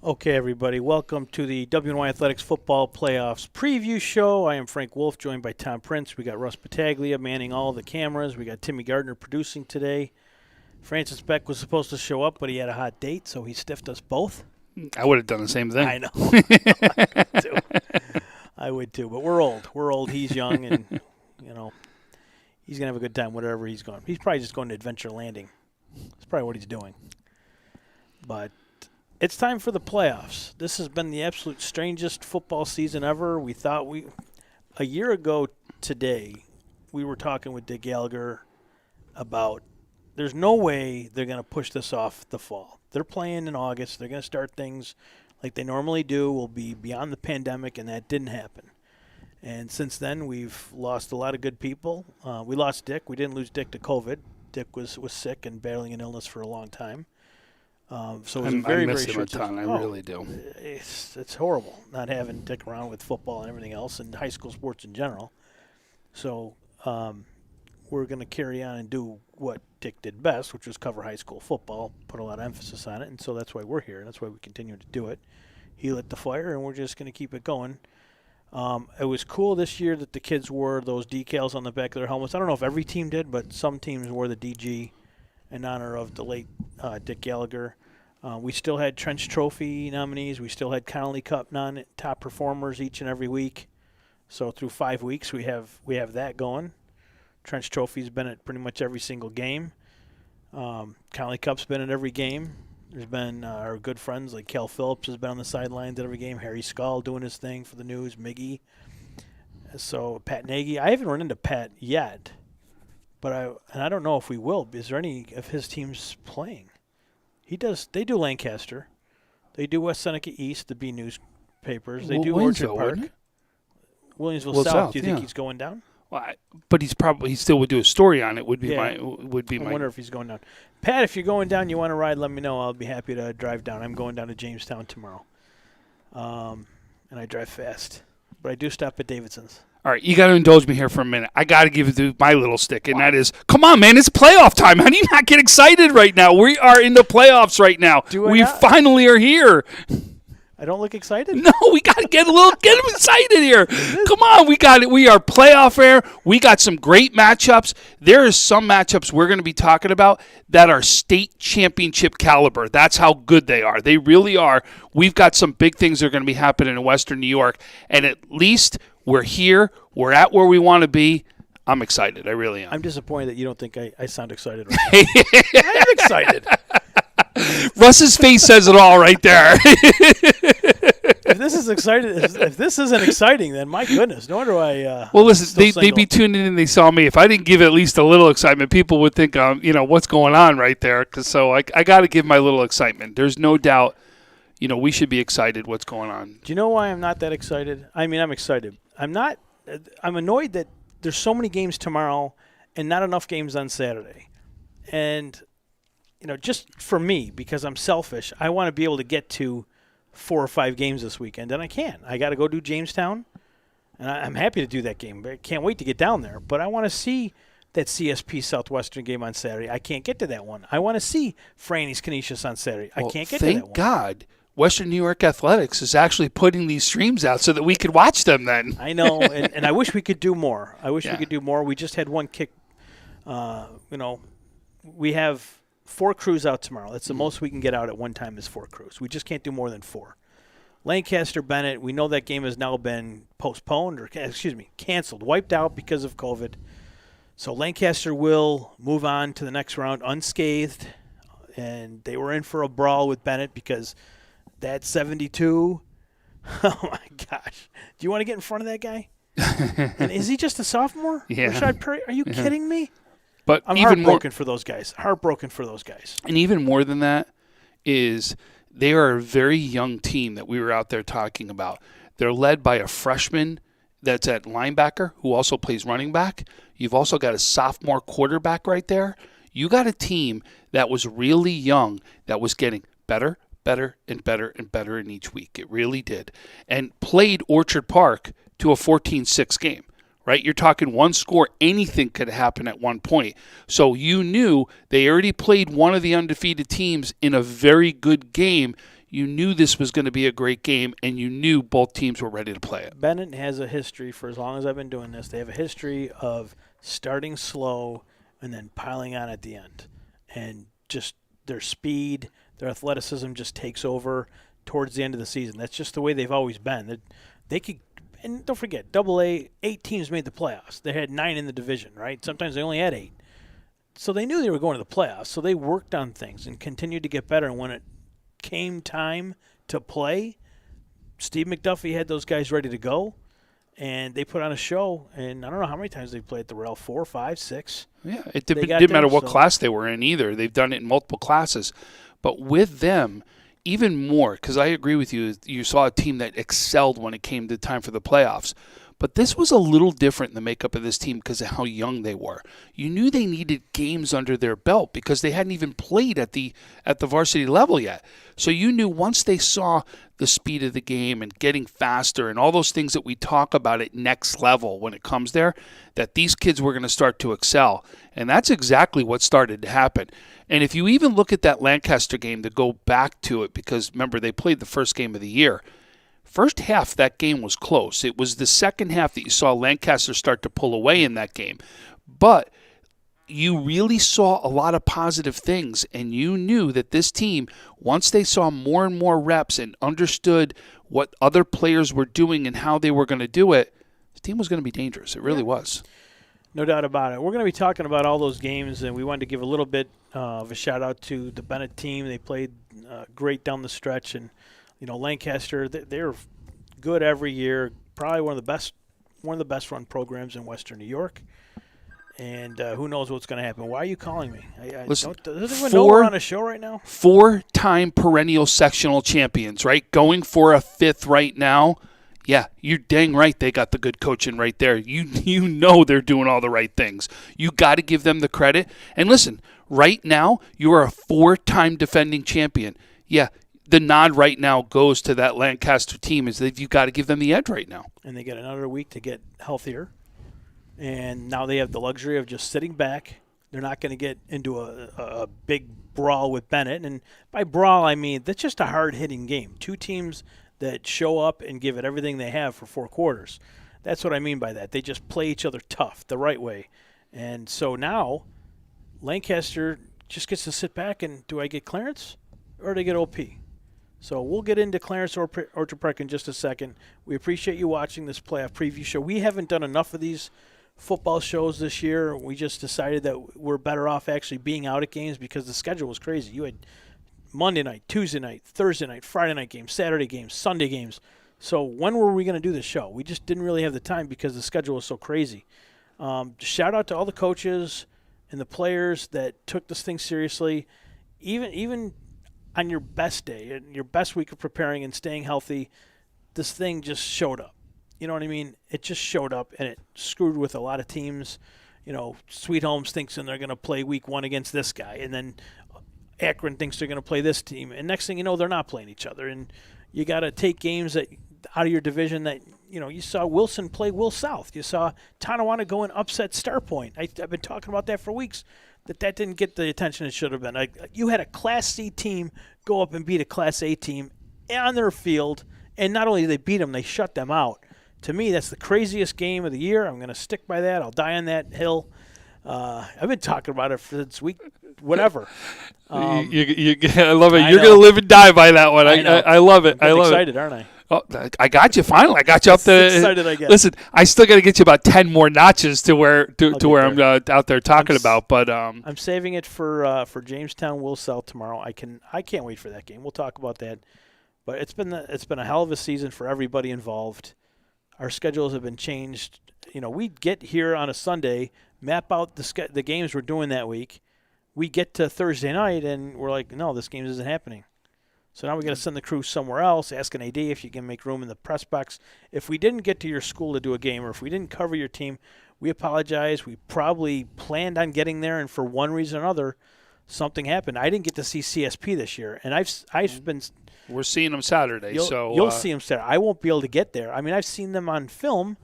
Okay, everybody, welcome to the WNY Athletics Football Playoffs Preview Show. I am Frank Wolf, joined by Tom Prince. We got Russ Battaglia manning all the cameras. We got Timmy Gardner producing today. Francis Beck was supposed to show up, but he had a hot date, so he stiffed us both. I would have done the same thing. I know. I would too, but we're old. We're old. He's young, and, he's going to have a good time wherever he's going. He's probably just going to Adventure Landing. That's probably what he's doing. But it's time for the playoffs. This has been the absolute strangest football season ever. We thought a year ago today, we were talking with Dick Gallagher about there's no way they're going to push this off the fall. They're playing in August. They're going to start things like they normally do. We'll be beyond the pandemic, and that didn't happen. And since then, we've lost a lot of good people. We lost Dick. We didn't lose Dick to COVID. Dick was sick and battling an illness for a long time. So it was a very, I miss very him a short ton. season. I really do. It's horrible not having Dick around with football and everything else and high school sports in general. So we're going to carry on and do what Dick did best, which was cover high school football, put a lot of emphasis on it, and so that's why we're here. That's why we continue to do it. He lit the fire, and we're just going to keep it going. It was cool this year that the kids wore those decals on the back of their helmets. I don't know if every team did, but some teams wore the DG in honor of the late Dick Gallagher. We still had Trench Trophy nominees. We still had Connolly Cup top performers each and every week. So through 5 weeks, we have that going. Trench Trophy's been at pretty much every single game. Connolly Cup's been at every game. There's been our good friends like Cal Phillips has been on the sidelines at every game. Harry Skull doing his thing for the news. Miggy. So Pat Nagy. I haven't run into Pat yet. But I don't know if we will. Is there any of his teams playing? They do Lancaster. They do West Seneca East, the B newspapers. They do Orchard Park. Williamsville South. Do you think he's going down? Well, but he still would do a story on it. I wonder if he's going down. Pat, if you're going down, you want to ride, let me know. I'll be happy to drive down. I'm going down to Jamestown tomorrow. And I drive fast. But I do stop at Davidson's. All right, you got to indulge me here for a minute. I got to give you my little stick, and that is, come on, man, it's playoff time. How do you not get excited right now? We are in the playoffs right now. We finally are here. I don't look excited? No, we got to get them excited here. Come on, we got it. We are playoff air. We got some great matchups. There is some matchups we're going to be talking about that are state championship caliber. That's how good they are. They really are. We've got some big things that are going to be happening in Western New York, and at least we're here. We're at where we want to be. I'm excited. I really am. I'm disappointed that you don't think I sound excited right now. I am excited. Russ's face says it all right there. If this isn't exciting, then my goodness, nor do I. Well, listen, they'd be tuning in and they saw me. If I didn't give at least a little excitement, people would think, what's going on right there. So I got to give my little excitement. There's no doubt, we should be excited what's going on. Do you know why I'm not that excited? I mean, I'm excited. I'm annoyed that there's so many games tomorrow and not enough games on Saturday. And just for me, because I'm selfish, I want to be able to get to 4 or 5 games this weekend, and I can't. I got to go do Jamestown, and I'm happy to do that game. But I can't wait to get down there. But I want to see that CSP Southwestern game on Saturday. I can't get to that one. I want to see Franny's Canisius on Saturday. I can't get to that one. Thank God Western New York Athletics is actually putting these streams out so that we could watch them then. I know, and I wish we could do more. We could do more. We just had one kick. We have 4 crews out tomorrow. That's the most we can get out at one time is 4 crews. We just can't do more than 4. Lancaster Bennett, we know that game has now been postponed canceled, wiped out because of COVID. So Lancaster will move on to the next round unscathed, and they were in for a brawl with Bennett because that 72. Oh my gosh! Do you want to get in front of that guy? And is he just a sophomore? Yeah. Rashad Perry? Are you kidding me? But I'm heartbroken for those guys. Heartbroken for those guys. And even more than that is they are a very young team that we were out there talking about. They're led by a freshman that's at linebacker who also plays running back. You've also got a sophomore quarterback right there. You got a team that was really young that was getting better, and better in each week. It really did. And played Orchard Park to a 14-6 game. Right? You're talking one score. Anything could happen at one point. So you knew they already played one of the undefeated teams in a very good game. You knew this was going to be a great game, and you knew both teams were ready to play it. Bennett has a history, for as long as I've been doing this, they have a history of starting slow and then piling on at the end. And just their speed, their athleticism just takes over towards the end of the season. That's just the way they've always been. They could, and don't forget, AA, 8 teams made the playoffs. They had 9 in the division, right? Sometimes they only had 8. So they knew they were going to the playoffs, so they worked on things and continued to get better. And when it came time to play, Steve McDuffie had those guys ready to go, and they put on a show. And I don't know how many times they played at the Rail, 4, 5, 6. Yeah, it didn't matter what class they were in either. They've done it in multiple classes. But with them, even more, because I agree with you, you saw a team that excelled when it came to time for the playoffs. But this was a little different in the makeup of this team because of how young they were. You knew they needed games under their belt because they hadn't even played at the varsity level yet. So you knew once they saw the speed of the game and getting faster and all those things that we talk about at next level when it comes there, that these kids were going to start to excel. And that's exactly what started to happen. And if you even look at that Lancaster game, to go back to it, because remember, they played the first game of the year. First half, that game was close. It was the second half that you saw Lancaster start to pull away in that game. But you really saw a lot of positive things, and you knew that this team, once they saw more and more reps and understood what other players were doing and how they were going to do it, the team was going to be dangerous. It really was. No doubt about it. We're going to be talking about all those games, and we wanted to give a little bit of a shout-out to the Bennett team. They played great down the stretch, and Lancaster, they're good every year. Probably one of the best run programs in Western New York. And who knows what's going to happen? Why are you calling me? Listen, does anyone know we're on a show right now? 4-time perennial sectional champions, right? Going for a 5th right now. Yeah, you're dang right they got the good coaching right there. You know they're doing all the right things. You got to give them the credit. And listen, right now you are a 4-time defending champion. Yeah, the nod right now goes to that Lancaster team is that you've got to give them the edge right now. And they get another week to get healthier. And now they have the luxury of just sitting back. They're not going to get into a big brawl with Bennett. And by brawl, I mean that's just a hard-hitting game. 2 teams that show up and give it everything they have for 4 quarters. That's what I mean by that. They just play each other tough, the right way. And so now Lancaster just gets to sit back and do I get Clarence or do I get OP? So we'll get into Clarence Orchard Park in just a second. We appreciate you watching this playoff preview show. We haven't done enough of these football shows this year. We just decided that we're better off actually being out at games because the schedule was crazy. You had Monday night, Tuesday night, Thursday night, Friday night games, Saturday games, Sunday games. So when were we going to do this show? We just didn't really have the time because the schedule was so crazy. Shout out to all the coaches and the players that took this thing seriously. Even on your best day, and your best week of preparing and staying healthy, this thing just showed up. You know what I mean? It just showed up, and it screwed with a lot of teams. Sweet Homes thinks they're going to play week 1 against this guy, and then Akron thinks they're going to play this team. And next thing you know, they're not playing each other. And you got to take games out of your division that, you saw Wilson play Will South. You saw Tonawanda go and upset Star Point. I've been talking about that for weeks. That didn't get the attention it should have been. You had a Class C team go up and beat a Class A team on their field, and not only did they beat them, they shut them out. To me, that's the craziest game of the year. I'm going to stick by that. I'll die on that hill. I've been talking about it since week whatever. I love it. I You're going to live and die by that one. I love it. I'm I love excited, it. aren't I? Oh, I got you. Finally, I got you up there. Excited I get. Listen, I still got to get you about 10 more notches to where I'm out there talking about. But I'm saving it for Jamestown Will South tomorrow. I can't wait for that game. We'll talk about that. But it's been a hell of a season for everybody involved. Our schedules have been changed. We get here on a Sunday, map out the games we're doing that week. We get to Thursday night and we're like, no, this game isn't happening. So now we got to send the crew somewhere else, ask an AD if you can make room in the press box. If we didn't get to your school to do a game or if we didn't cover your team, we apologize. We probably planned on getting there, and for one reason or another, something happened. I didn't get to see CSP this year, and I've been. We're seeing them Saturday, you'll see them Saturday. I won't be able to get there. I mean, I've seen them on film.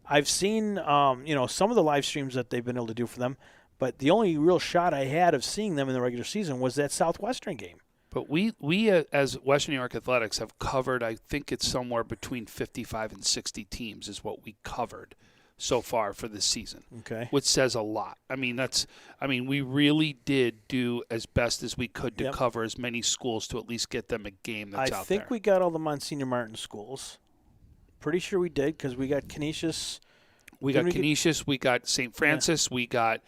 I've seen some of the live streams that they've been able to do for them, but the only real shot I had of seeing them in the regular season was that Southwestern game. But we as Western New York Athletics have covered, I think it's somewhere between 55 and 60 teams is what we covered so far for this season. Okay. Which says a lot. I mean, we really did do as best as we could to cover as many schools to at least get them a game that's out there. I think we got all the Monsignor Martin schools. Pretty sure we did because we got Canisius. We got St. Francis, we got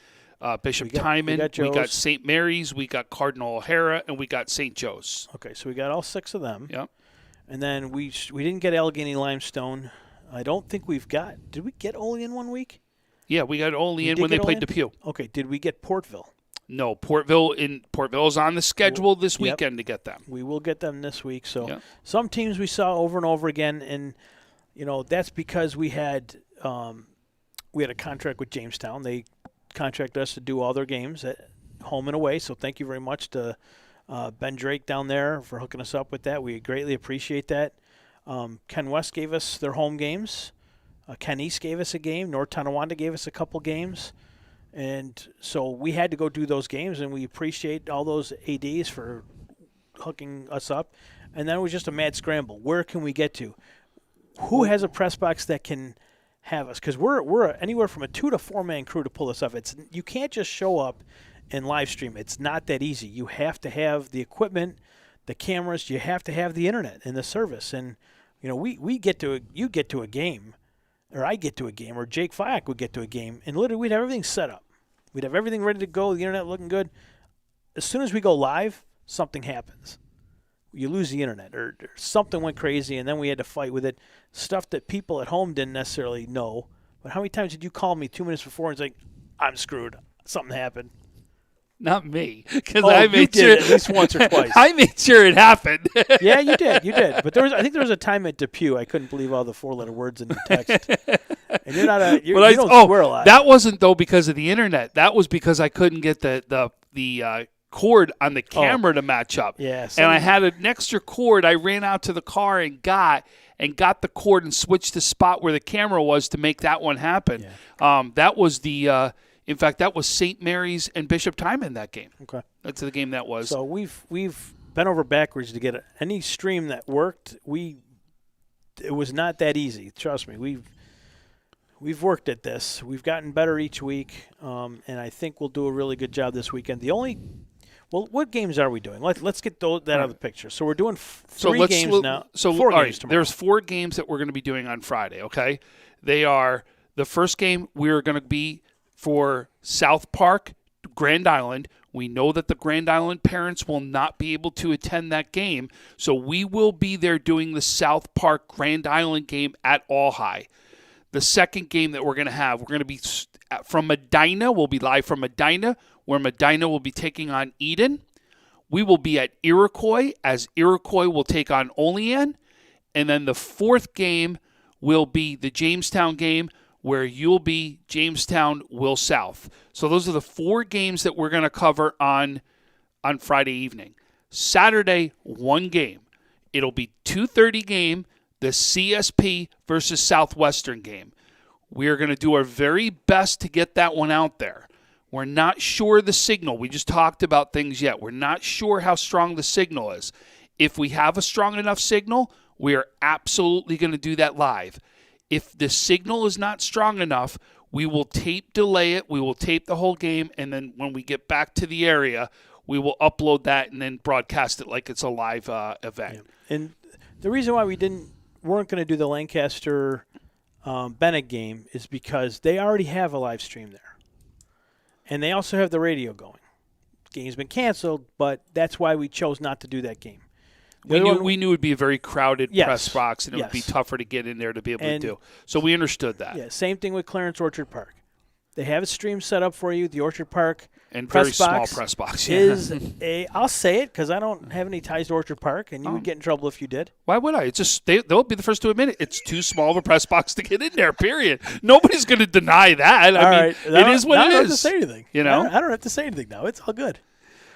Bishop Timon, we got St. Mary's, we got Cardinal O'Hara, and we got St. Joe's. Okay, so we got all 6 of them. Yep. And then we didn't get Allegheny Limestone. I don't think we've got. Did we get Olean one week? Yeah, we got Olean when they played Depew. Okay, did we get Portville? No, Portville is on the schedule this weekend to get them. We will get them this week. So some teams we saw over and over again, and that's because we had a contract with Jamestown. They contracted us to do all their games at home and away. So thank you very much to Ben Drake down there for hooking us up with that. We greatly appreciate that. Ken West gave us their home games. Ken East gave us a game. North Tonawanda gave us a couple games. And so we had to go do those games, and we appreciate all those ADs for hooking us up. And then it was just a mad scramble. Where can we get to? Who has a press box that can have us? Because we're anywhere from a 2 to 4 man crew to pull this up. You can't just show up and live stream. It's not that easy. You have to have the equipment, the cameras. You have to have the internet and the service. And you get to a game, or I get to a game, or Jake Fyack would get to a game, and literally we'd have everything set up. We'd have everything ready to go, the internet looking good. As soon as we go live, something happens. You lose the internet, or something went crazy, and then we had to fight with it. Stuff that people at home didn't necessarily know. But how many times did you call me 2 minutes before and say, I'm screwed, something happened? Not me, because I made sure at least once or twice. I made sure it happened. Yeah, you did. But I think there was a time at Depew I couldn't believe all the 4-letter words in the text. And you don't swear a lot. That wasn't though because of the internet. That was because I couldn't get the cord on the camera to match up. Yeah, and I had an extra cord. I ran out to the car and got the cord and switched the spot where the camera was to make that one happen. Yeah. That was the. In fact, that was St. Mary's and Bishop Timon that game. Okay. That's the game that was. So we've bent over backwards to get any stream that worked. It was not that easy. Trust me. We've worked at this. We've gotten better each week, and I think we'll do a really good job this weekend. What games are we doing? Let's get that out of the picture. So we're doing 3 games now. So 4 all games right, tomorrow. there's 4 games that we're going to be doing on Friday. Okay, they are the first game we're going to be for South Park, Grand Island. We know that the Grand Island parents will not be able to attend that game, so we will be there doing the South Park Grand Island game at All High. The second game that we're going to be from Medina. We'll be live from Medina, where Medina will be taking on Eden. We will be at Iroquois, as Iroquois will take on Olean. And then the 4th game will be the Jamestown game, where you'll be Jamestown, Will South. So those are the 4 games that we're going to cover on Friday evening. Saturday, 1 game. It'll be 2:30 game, the CSP versus Southwestern game. We are going to do our very best to get that one out there. We're not sure the signal. We just talked about things yet. We're not sure how strong the signal is. If we have a strong enough signal, we are absolutely going to do that live. If the signal is not strong enough, we will delay it. We will tape the whole game, and then when we get back to the area, we will upload that and then broadcast it like it's a live event. Yeah. And the reason why weren't going to do the Lancaster Bennett game is because they already have a live stream there, and they also have the radio going. The game's been canceled, but that's why we chose not to do that game. We knew it would be a very crowded press box, and it would be tougher to get in there to be able to do. So we understood that. Yeah, same thing with Clarence Orchard Park. They have a stream set up for you. The Orchard Park and press very small box press box is I'll say it because I don't have any ties to Orchard Park, and you would get in trouble if you did. Why would I? It's just they'll be the first to admit it. It's too small of a press box to get in there. Period. Nobody's going to deny that. I mean, it is what it is. I don't have to say anything. You know, I don't have to say anything now. It's all good.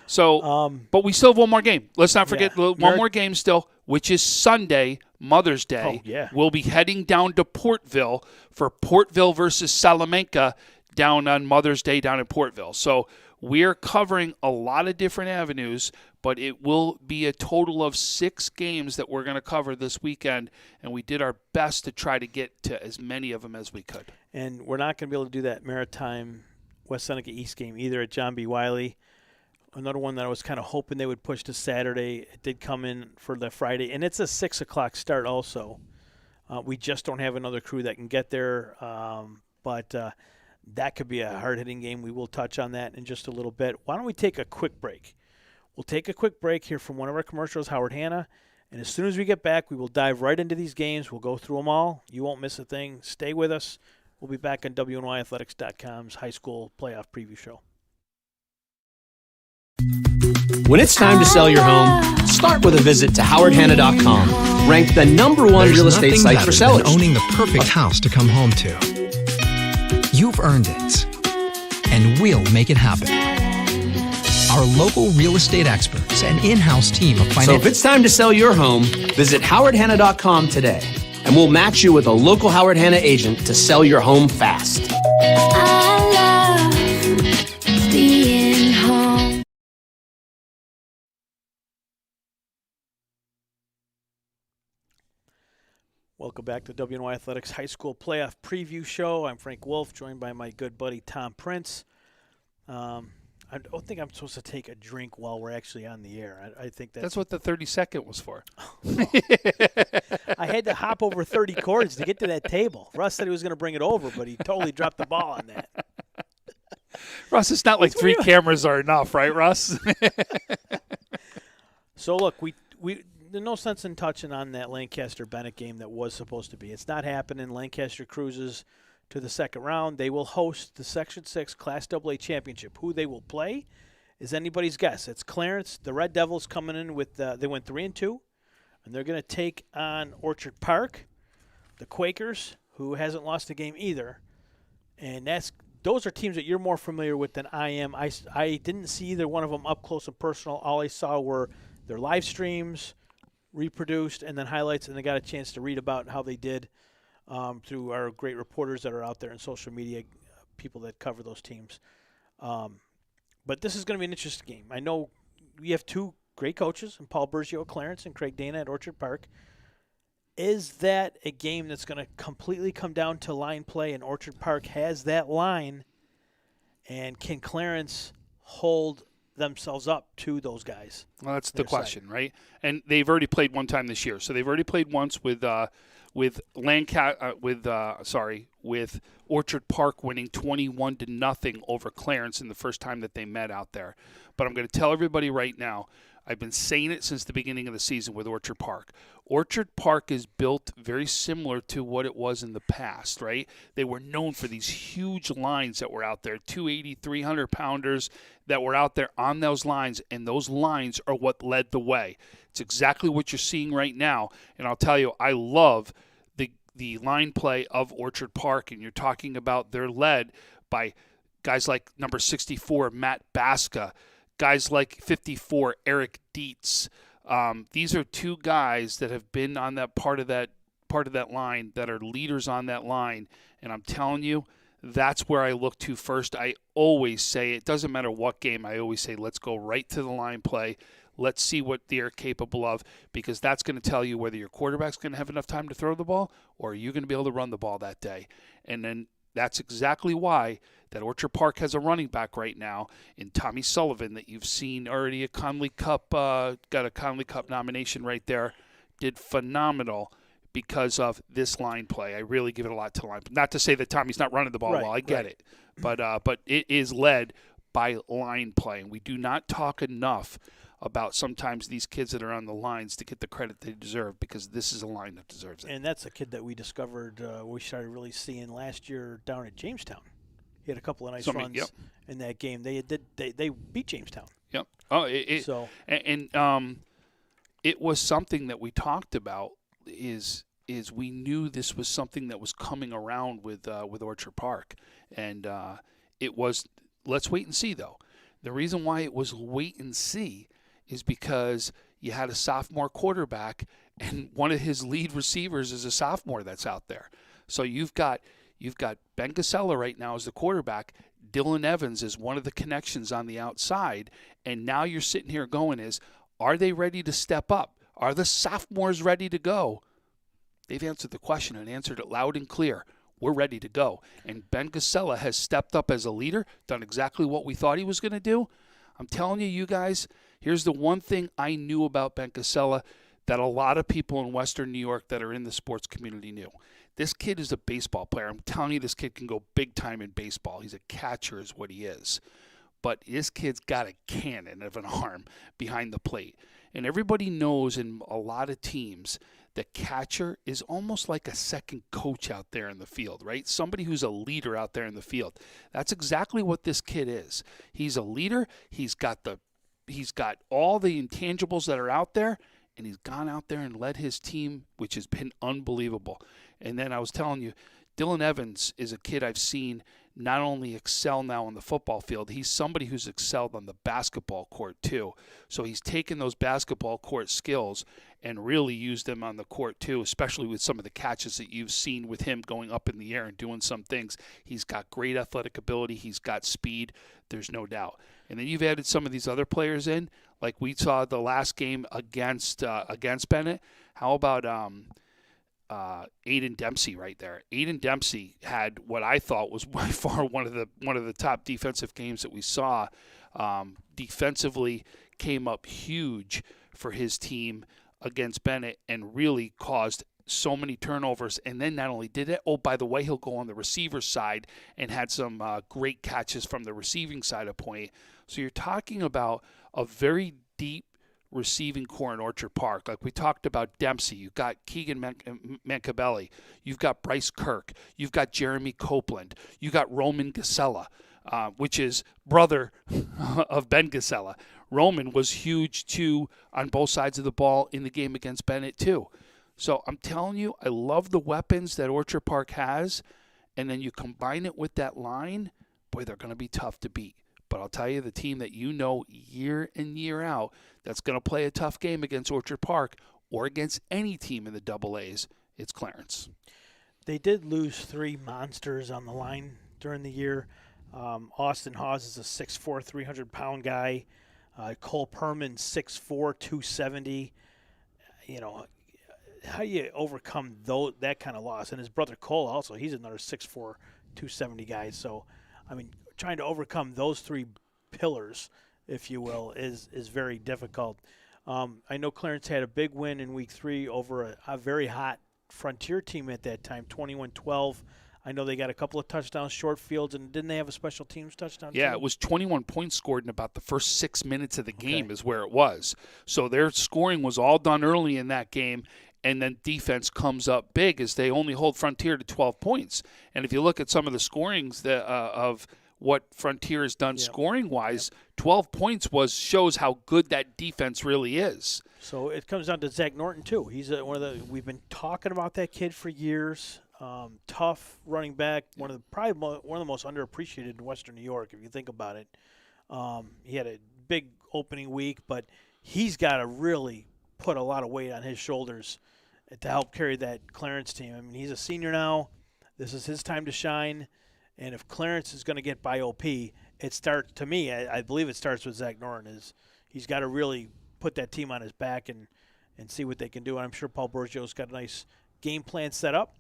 So, but we still have one more game. Let's not forget one more game still, which is Sunday, Mother's Day. Oh, yeah. We'll be heading down to Portville for Portville versus Salamanca down on Mother's Day down in Portville. So we're covering a lot of different avenues, but it will be a total of 6 games that we're going to cover this weekend, and we did our best to try to get to as many of them as we could. And we're not going to be able to do that Maritime West Seneca East game either at John B. Wiley. Another one that I was kind of hoping they would push to Saturday. It did come in for the Friday, and it's a 6 o'clock start also. We just don't have another crew that can get there, but that could be a hard-hitting game. We will touch on that in just a little bit. Why don't we take a quick break? We'll take a quick break here from one of our commercials, Howard Hanna, and as soon as we get back, we will dive right into these games. We'll go through them all. You won't miss a thing. Stay with us. We'll be back on WNYathletics.com's high school playoff preview show. When it's time to sell your home, start with a visit to howardhanna.com, ranked the #1 real estate site for sellers. Owning the perfect house to come home to. You've earned it, and we'll make it happen. Our local real estate experts and in-house team of So if it's time to sell your home, visit howardhanna.com today, and we'll match you with a local Howard Hanna agent to sell your home fast. I love being home. Welcome back to WNY Athletics High School Playoff Preview Show. I'm Frank Wolf, joined by my good buddy Tom Prince. I don't think I'm supposed to take a drink while we're actually on the air. I think That's what the 30-second was for. I had to hop over 30 cords to get to that table. Russ said he was going to bring it over, but he totally dropped the ball on that. Russ, it's not like 3 cameras are enough, right, Russ? So, look, we there's no sense in touching on that Lancaster-Bennett game that was supposed to be. It's not happening. Lancaster cruises to the second round. They will host the Section 6 Class AA Championship. Who they will play is anybody's guess. It's Clarence. The Red Devils coming in with they went 3-2, and they're going to take on Orchard Park, the Quakers, who hasn't lost a game either. And those are teams that you're more familiar with than I am. I didn't see either one of them up close and personal. All I saw were their live streams, reproduced, and then highlights, and I got a chance to read about how they did through our great reporters that are out there in social media, people that cover those teams. But this is going to be an interesting game. I know we have 2 great coaches, in Paul Bergio at Clarence and Craig Dana at Orchard Park. Is that a game that's going to completely come down to line play, and Orchard Park has that line, and can Clarence hold themselves up to those guys? Well, that's the question, right? And they've already played one time this year, so they've already played once with Orchard Park winning 21-0 over Clarence in the first time that they met out there. But I'm going to tell everybody right now, I've been saying it since the beginning of the season with Orchard Park. Orchard Park is built very similar to what it was in the past, right? They were known for these huge lines that were out there, 280, 300-pounders that were out there on those lines, and those lines are what led the way. It's exactly what you're seeing right now, and I'll tell you, I love the line play of Orchard Park, and you're talking about they're led by guys like number 64, Matt Baska, guys like 54, Eric Dietz. These are 2 guys that have been on that part of that line, that are leaders on that line, and I'm telling you, that's where I look to first. I always say, it doesn't matter what game, I always say, let's go right to the line play. Let's see what they're capable of, because that's going to tell you whether your quarterback's going to have enough time to throw the ball, or are you going to be able to run the ball that day. And then that's exactly why that Orchard Park has a running back right now in Tommy Sullivan that you've seen already a Conley Cup, got a Conley Cup nomination right there, did phenomenal because of this line play. I really give it a lot to line. Not to say that Tommy's not running the ball well, I get it. But it is led by line play. And we do not talk enough about sometimes these kids that are on the lines to get the credit they deserve, because this is a line that deserves it. And that's a kid that we discovered, we started really seeing last year down at Jamestown. He had a couple of nice runs in that game. They beat Jamestown. Yep. Oh, it was something that we talked about. Is we knew this was something that was coming around with Orchard Park, and it was. Let's wait and see, though. The reason why it was wait and see is because you had a sophomore quarterback, and one of his lead receivers is a sophomore that's out there. So you've got Ben Casella right now as the quarterback. Dylan Evans is one of the connections on the outside. And now you're sitting here going are they ready to step up? Are the sophomores ready to go? They've answered the question and answered it loud and clear. We're ready to go. And Ben Gasella has stepped up as a leader, done exactly what we thought he was going to do. I'm telling you guys, here's the one thing I knew about Ben Gasella that a lot of people in Western New York that are in the sports community knew. This kid is a baseball player. I'm telling you, this kid can go big time in baseball. He's a catcher is what he is. But this kid's got a cannon of an arm behind the plate. And everybody knows in a lot of teams the catcher is almost like a second coach out there in the field, right? Somebody who's a leader out there in the field. That's exactly what this kid is. He's a leader. He's got all the intangibles that are out there, and he's gone out there and led his team, which has been unbelievable. And then I was telling you, Dylan Evans is a kid I've seen not only excel now on the football field, he's somebody who's excelled on the basketball court too. So he's taken those basketball court skills and really used them on the court too, especially with some of the catches that you've seen with him going up in the air and doing some things. He's got great athletic ability. He's got speed. There's no doubt. And then you've added some of these other players in, like we saw the last game against Bennett. How about Aiden Dempsey right there? Aiden Dempsey had what I thought was by far one of the top defensive games that we saw. Defensively came up huge for his team against Bennett and really caused so many turnovers. And then not only did it, by the way, he'll go on the receiver side and had some great catches from the receiving side of point. So you're talking about a very deep receiving core in Orchard Park. Like we talked about Dempsey, you've got Keegan Mancabelli, you've got Bryce Kirk, you've got Jeremy Copeland, you've got Roman Gasella, which is brother of Ben Gasella. Roman was huge too on both sides of the ball in the game against Bennett too. So I'm telling you, I love the weapons that Orchard Park has, and then you combine it with that line, boy, they're going to be tough to beat. But I'll tell you, the team that you know year in, year out that's going to play a tough game against Orchard Park or against any team in the Double A's, it's Clarence. They did lose 3 monsters on the line during the year. Austin Hawes is a 6'4", 300-pound guy. Cole Perman, 6'4", 270. You know, how do you overcome that kind of loss? And his brother Cole also, he's another 6'4", 270 guy. So, I mean, trying to overcome those 3 pillars, if you will, is very difficult. I know Clarence had a big win in Week 3 over a very hot Frontier team at that time, 21-12. I know they got a couple of touchdowns, short fields, and didn't they have a special teams touchdown? Yeah, too? it was 21 points scored in about the first 6 minutes of the game is where it was. So their scoring was all done early in that game, and then defense comes up big as they only hold Frontier to 12 points. And if you look at some of the scorings of what Frontier has done scoring-wise, 12 points shows how good that defense really is. So it comes down to Zach Norton, too. He's we've been talking about that kid for years. Tough running back, one of the most underappreciated in Western New York, if you think about it. He had a big opening week, but he's got to really put a lot of weight on his shoulders to help carry that Clarence team. I mean, he's a senior now. This is his time to shine. And if Clarence is going to get by OP, to me, I believe it starts with Zach Norton. He's got to really put that team on his back and see what they can do. And I'm sure Paul Borgio's got a nice game plan set up.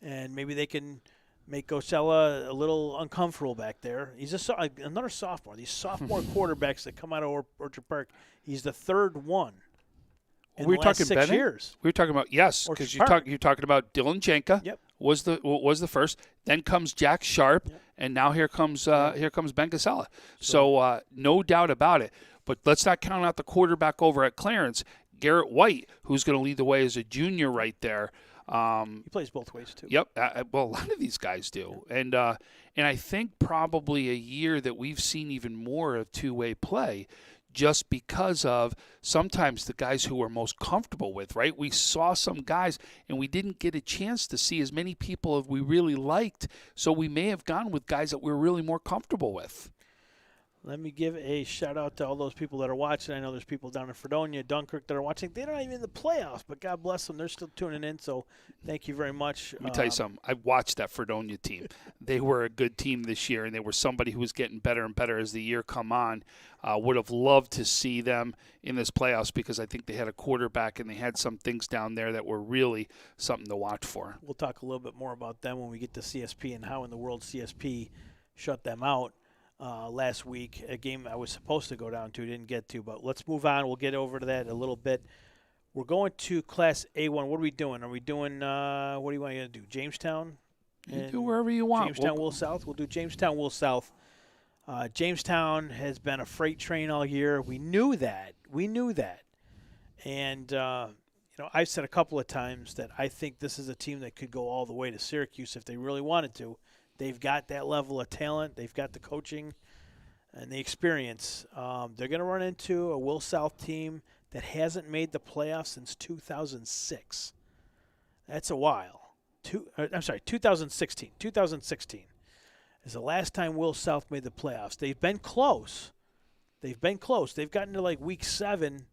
And maybe they can make Gosella a little uncomfortable back there. He's another sophomore. These sophomore quarterbacks that come out of Orchard Park, he's the third one in the last 6 years. We were talking about, yes, because you're talking about Dylan Jenka was the first. Then comes Jack Sharp, and now here comes Ben Gasella. So no doubt about it. But let's not count out the quarterback over at Clarence, Garrett White, who's going to lead the way as a junior right there. He plays both ways too. Yep. Well, a lot of these guys do, and I think probably a year that we've seen even more of two-way play, just because of sometimes the guys who we're most comfortable with. Right? We saw some guys, and we didn't get a chance to see as many people as we really liked, so we may have gone with guys that we're really more comfortable with. Let me give a shout-out to all those people that are watching. I know there's people down in Fredonia, Dunkirk that are watching. They're not even in the playoffs, but God bless them. They're still tuning in, so thank you very much. Let me tell you something. I watched that Fredonia team. They were a good team this year, and they were somebody who was getting better and better as the year come on. Would have loved to see them in this playoffs because I think they had a quarterback and they had some things down there that were really something to watch for. We'll talk a little bit more about them when we get to CSP and how in the world CSP shut them out. Last week, a game I was supposed to go down to, didn't get to, but let's move on. We'll get over to that in a little bit. We're going to Class A1. What are we doing? Are we doing, what do you want to do? Jamestown? You do wherever you want. Jamestown, Will South? We'll do Jamestown, Will South. Jamestown has been a freight train all year. We knew that. And, I've said a couple of times that I think this is a team that could go all the way to Syracuse if they really wanted to. They've got that level of talent. They've got the coaching and the experience. They're going to run into a Will South team that hasn't made the playoffs since 2006. That's a while. 2016. 2016 is the last time Will South made the playoffs. They've been close. They've gotten to like week 7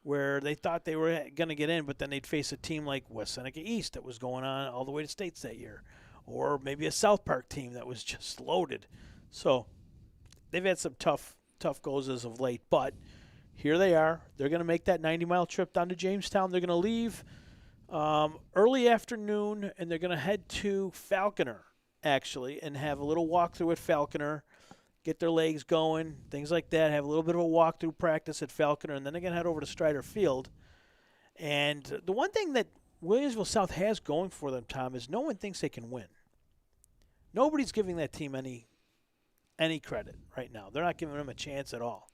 where they thought they were going to get in, but then they'd face a team like West Seneca East that was going on all the way to states that year. Or maybe a South Park team that was just loaded. So they've had some tough goals as of late. But here they are. They're going to make that 90-mile trip down to Jamestown. They're going to leave early afternoon, and they're going to head to Falconer, actually, and have a little walkthrough at Falconer, get their legs going, things like that, have a little bit of a walkthrough practice at Falconer, and then they're going to head over to Strider Field. And the one thing that Williamsville South has going for them, Tom, is no one thinks they can win. Nobody's giving that team any credit right now. They're not giving them a chance at all.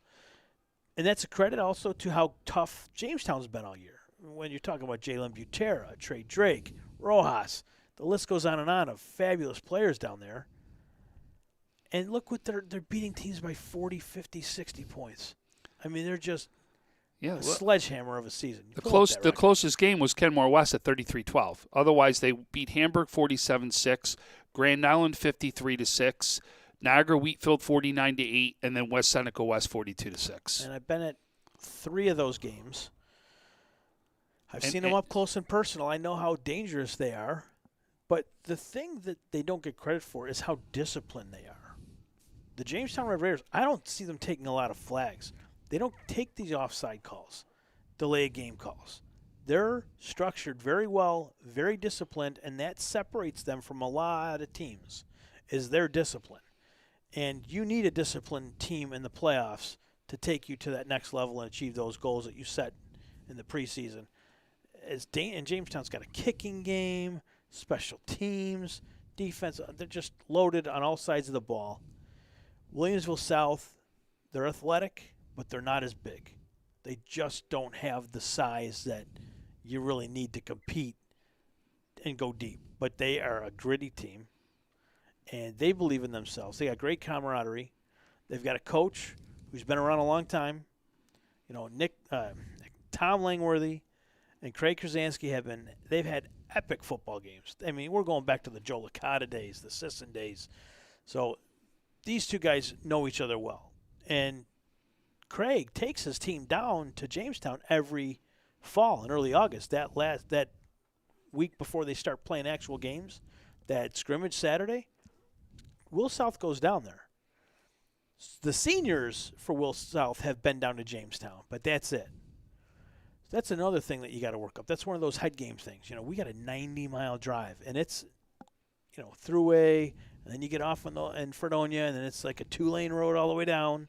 And that's a credit also to how tough Jamestown's been all year. When you're talking about Jalen Butera, Trey Drake, Rojas, the list goes on of fabulous players down there. And look what they're beating teams by 40, 50, 60 points. I mean, they're just a sledgehammer of a season. The closest game was Kenmore West at 33-12. Otherwise, they beat Hamburg 47-6, Grand Island 53-6, Niagara Wheatfield 49-8, and then West Seneca West 42-6. And I've been at 3 of those games. I've seen them up close and personal. I know how dangerous they are. But the thing that they don't get credit for is how disciplined they are. The Jamestown Red Raiders, I don't see them taking a lot of flags. They don't take these offside calls, delay game calls. They're structured very well, very disciplined, and that separates them from a lot of teams, is their discipline. And you need a disciplined team in the playoffs to take you to that next level and achieve those goals that you set in the preseason. And Jamestown's got a kicking game, special teams, defense. They're just loaded on all sides of the ball. Williamsville South, they're athletic, but they're not as big. They just don't have the size that you really need to compete and go deep. But they are a gritty team, and they believe in themselves. They got great camaraderie. They've got a coach who's been around a long time. You know, Tom Langworthy and Craig Krasansky they've had epic football games. I mean, we're going back to the Joe Licata days, the Sisson days. So these two guys know each other well. And Craig takes his team down to Jamestown every fall in early August. That week before they start playing actual games, that scrimmage Saturday, Will South goes down there. The seniors for Will South have been down to Jamestown, but that's it. That's another thing that you got to work up. That's one of those head game things. You know, we got a 90-mile drive, and it's, throughway, and then you get off in Fredonia, and then it's like a 2-lane road all the way down,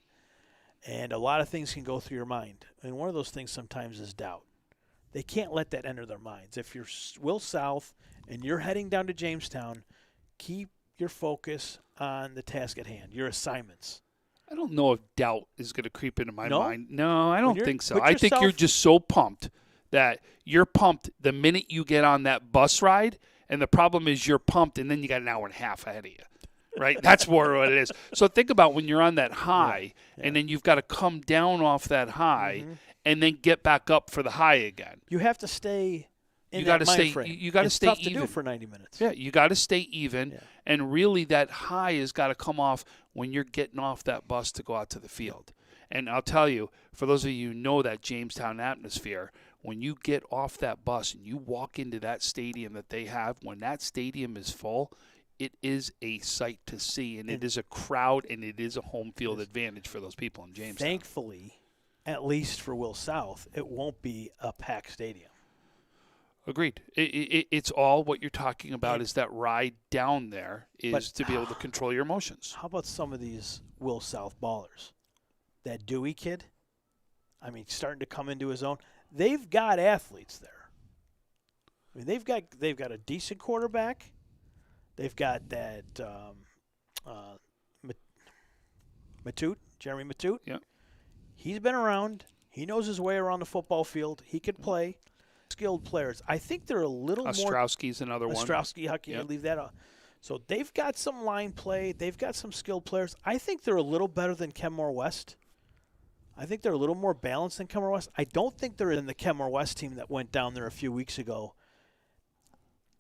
and a lot of things can go through your mind. And one of those things sometimes is doubt. They can't let that enter their minds. If you're Will South and you're heading down to Jamestown, keep your focus on the task at hand, your assignments. I don't know if doubt is going to creep into my No? mind. No, I don't think so. Put I think you're just so pumped that you're pumped the minute you get on that bus ride, and the problem is you're pumped, and then you got an hour and a half ahead of you. Right? That's more what it is. So think about when you're on that high, and then you've got to come down off that high and then get back up for the high again. You have to stay in You that got to mind stay. frame. You got to It's stay tough to even do for 90 minutes. Yeah, you got to stay even, Yeah. and really that high has got to come off when you're getting off that bus to go out to the field. And I'll tell you, for those of you who know that Jamestown atmosphere, when you get off that bus and you walk into that stadium that they have, when that stadium is full, it is a sight to see, and it is a crowd, and it is a home field advantage for those people in Jamestown. Thankfully, at least for Will South, it won't be a packed stadium. Agreed. It's all what you're talking about is that ride down there is to be able to control your emotions. How about some of these Will South ballers? That Dewey kid, I mean, starting to come into his own. They've got athletes there. I mean, they've got a decent quarterback. They've got that Jeremy Matute. Yeah. He's been around. He knows his way around the football field. He could play. Skilled players. I think they're a little more. Ostrowski's another one. Ostrowski, how can you leave that out? So they've got some line play. They've got some skilled players. I think they're a little better than Kenmore West. I think they're a little more balanced than Kenmore West. I don't think they're in the Kenmore West team that went down there a few weeks ago.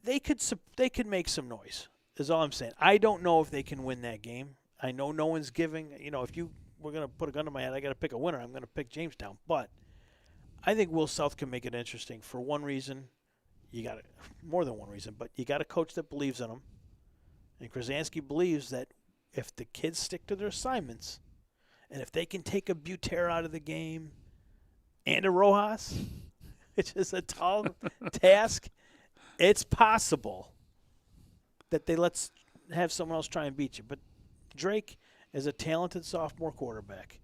They could make some noise, is all I'm saying. I don't know if they can win that game. I know no one's giving, if we're going to put a gun to my head, I got to pick a winner. I'm going to pick Jamestown. But I think Will South can make it interesting for one reason. More than one reason, but you got a coach that believes in them. And Krasansky believes that if the kids stick to their assignments, and if they can take a Butera out of the game and a Rojas, which is a tall task, it's possible that let's have someone else try and beat you. But Drake is a talented sophomore quarterback.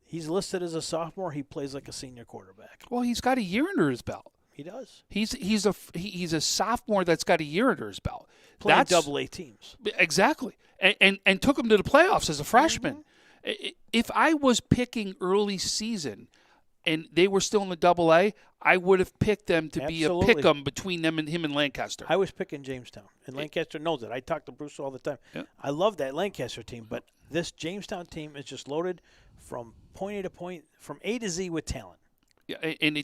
He's listed as a sophomore. He plays like a senior quarterback. Well, he's got a year under his belt. He does. He's a sophomore that's got a year under his belt. Playing double-A teams. Exactly. And took him to the playoffs as a freshman. Mm-hmm. If I was picking early season and they were still in the double-A, I would have picked them to be a pick-em between him and Lancaster. I was picking Jamestown, and Lancaster knows it. I talk to Bruce all the time. Yeah. I love that Lancaster team, but this Jamestown team is just loaded from point A to point, from A to Z with talent. Yeah, and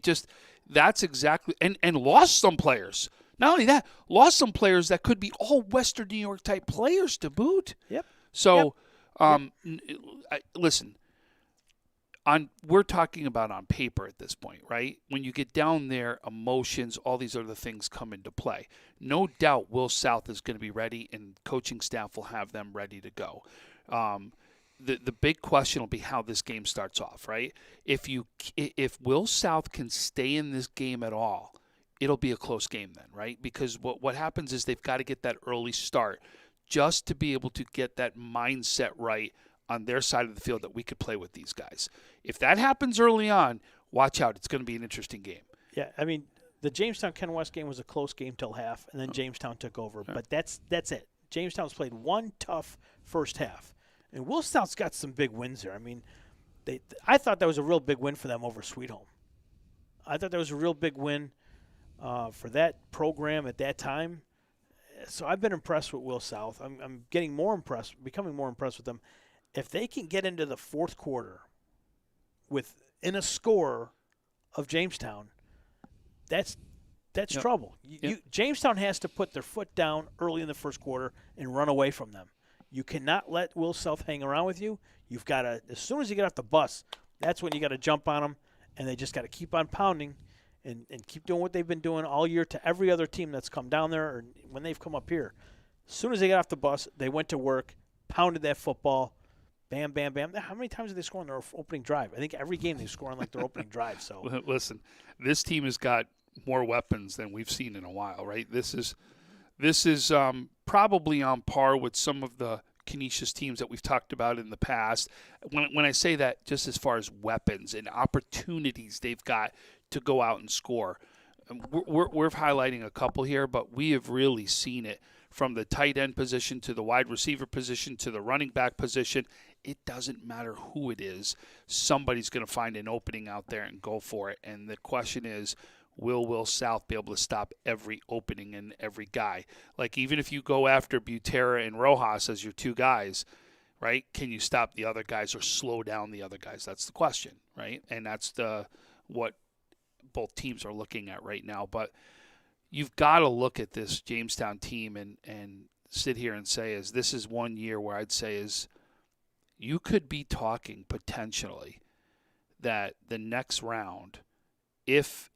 that's exactly – and lost some players. Not only that, lost some players that could be all Western New York type players to boot. Yep. So, listen, we're talking about on paper at this point, right? When you get down there, emotions, all these other things come into play. No doubt Will South is going to be ready, and coaching staff will have them ready to go. The big question will be how this game starts off, right? If Will South can stay in this game at all, it'll be a close game then, right? Because what happens is they've got to get that early start just to be able to get that mindset right on their side of the field that we could play with these guys. If that happens early on, watch out. It's going to be an interesting game. Yeah, I mean, the Jamestown-Ken West game was a close game till half, and then Jamestown took over. Yeah. But that's it. Jamestown's played one tough first half. And Will South's got some big wins there. I mean, I thought that was a real big win for them over Sweet Home. I thought that was a real big win for that program at that time. So I've been impressed with Will South. I'm becoming more impressed with them. If they can get into the fourth quarter within a score of Jamestown, that's trouble. Jamestown has to put their foot down early in the first quarter and run away from them. You cannot let Will South hang around with you. You've got to, as soon as you get off the bus, that's when you got to jump on them, and they just got to keep on pounding and keep doing what they've been doing all year to every other team that's come down there or when they've come up here. As soon as they got off the bus, they went to work, pounded that football, bam, bam, bam. How many times did they score on their opening drive? I think every game they score on like their opening drive. So Listen, this team has got more weapons than we've seen in a while, right? This is probably on par with some of the Canisius teams that we've talked about in the past. When I say that, just as far as weapons and opportunities they've got to go out and score, we're highlighting a couple here, but we have really seen it from the tight end position to the wide receiver position to the running back position. It doesn't matter who it is. Somebody's going to find an opening out there and go for it. And the question is, will South be able to stop every opening and every guy? Like, even if you go after Butera and Rojas as your two guys, right, can you stop the other guys or slow down the other guys? That's the question, right? And that's what both teams are looking at right now. But you've got to look at this Jamestown team and sit here and say, this is one year where I'd say is you could be talking potentially that the next round, if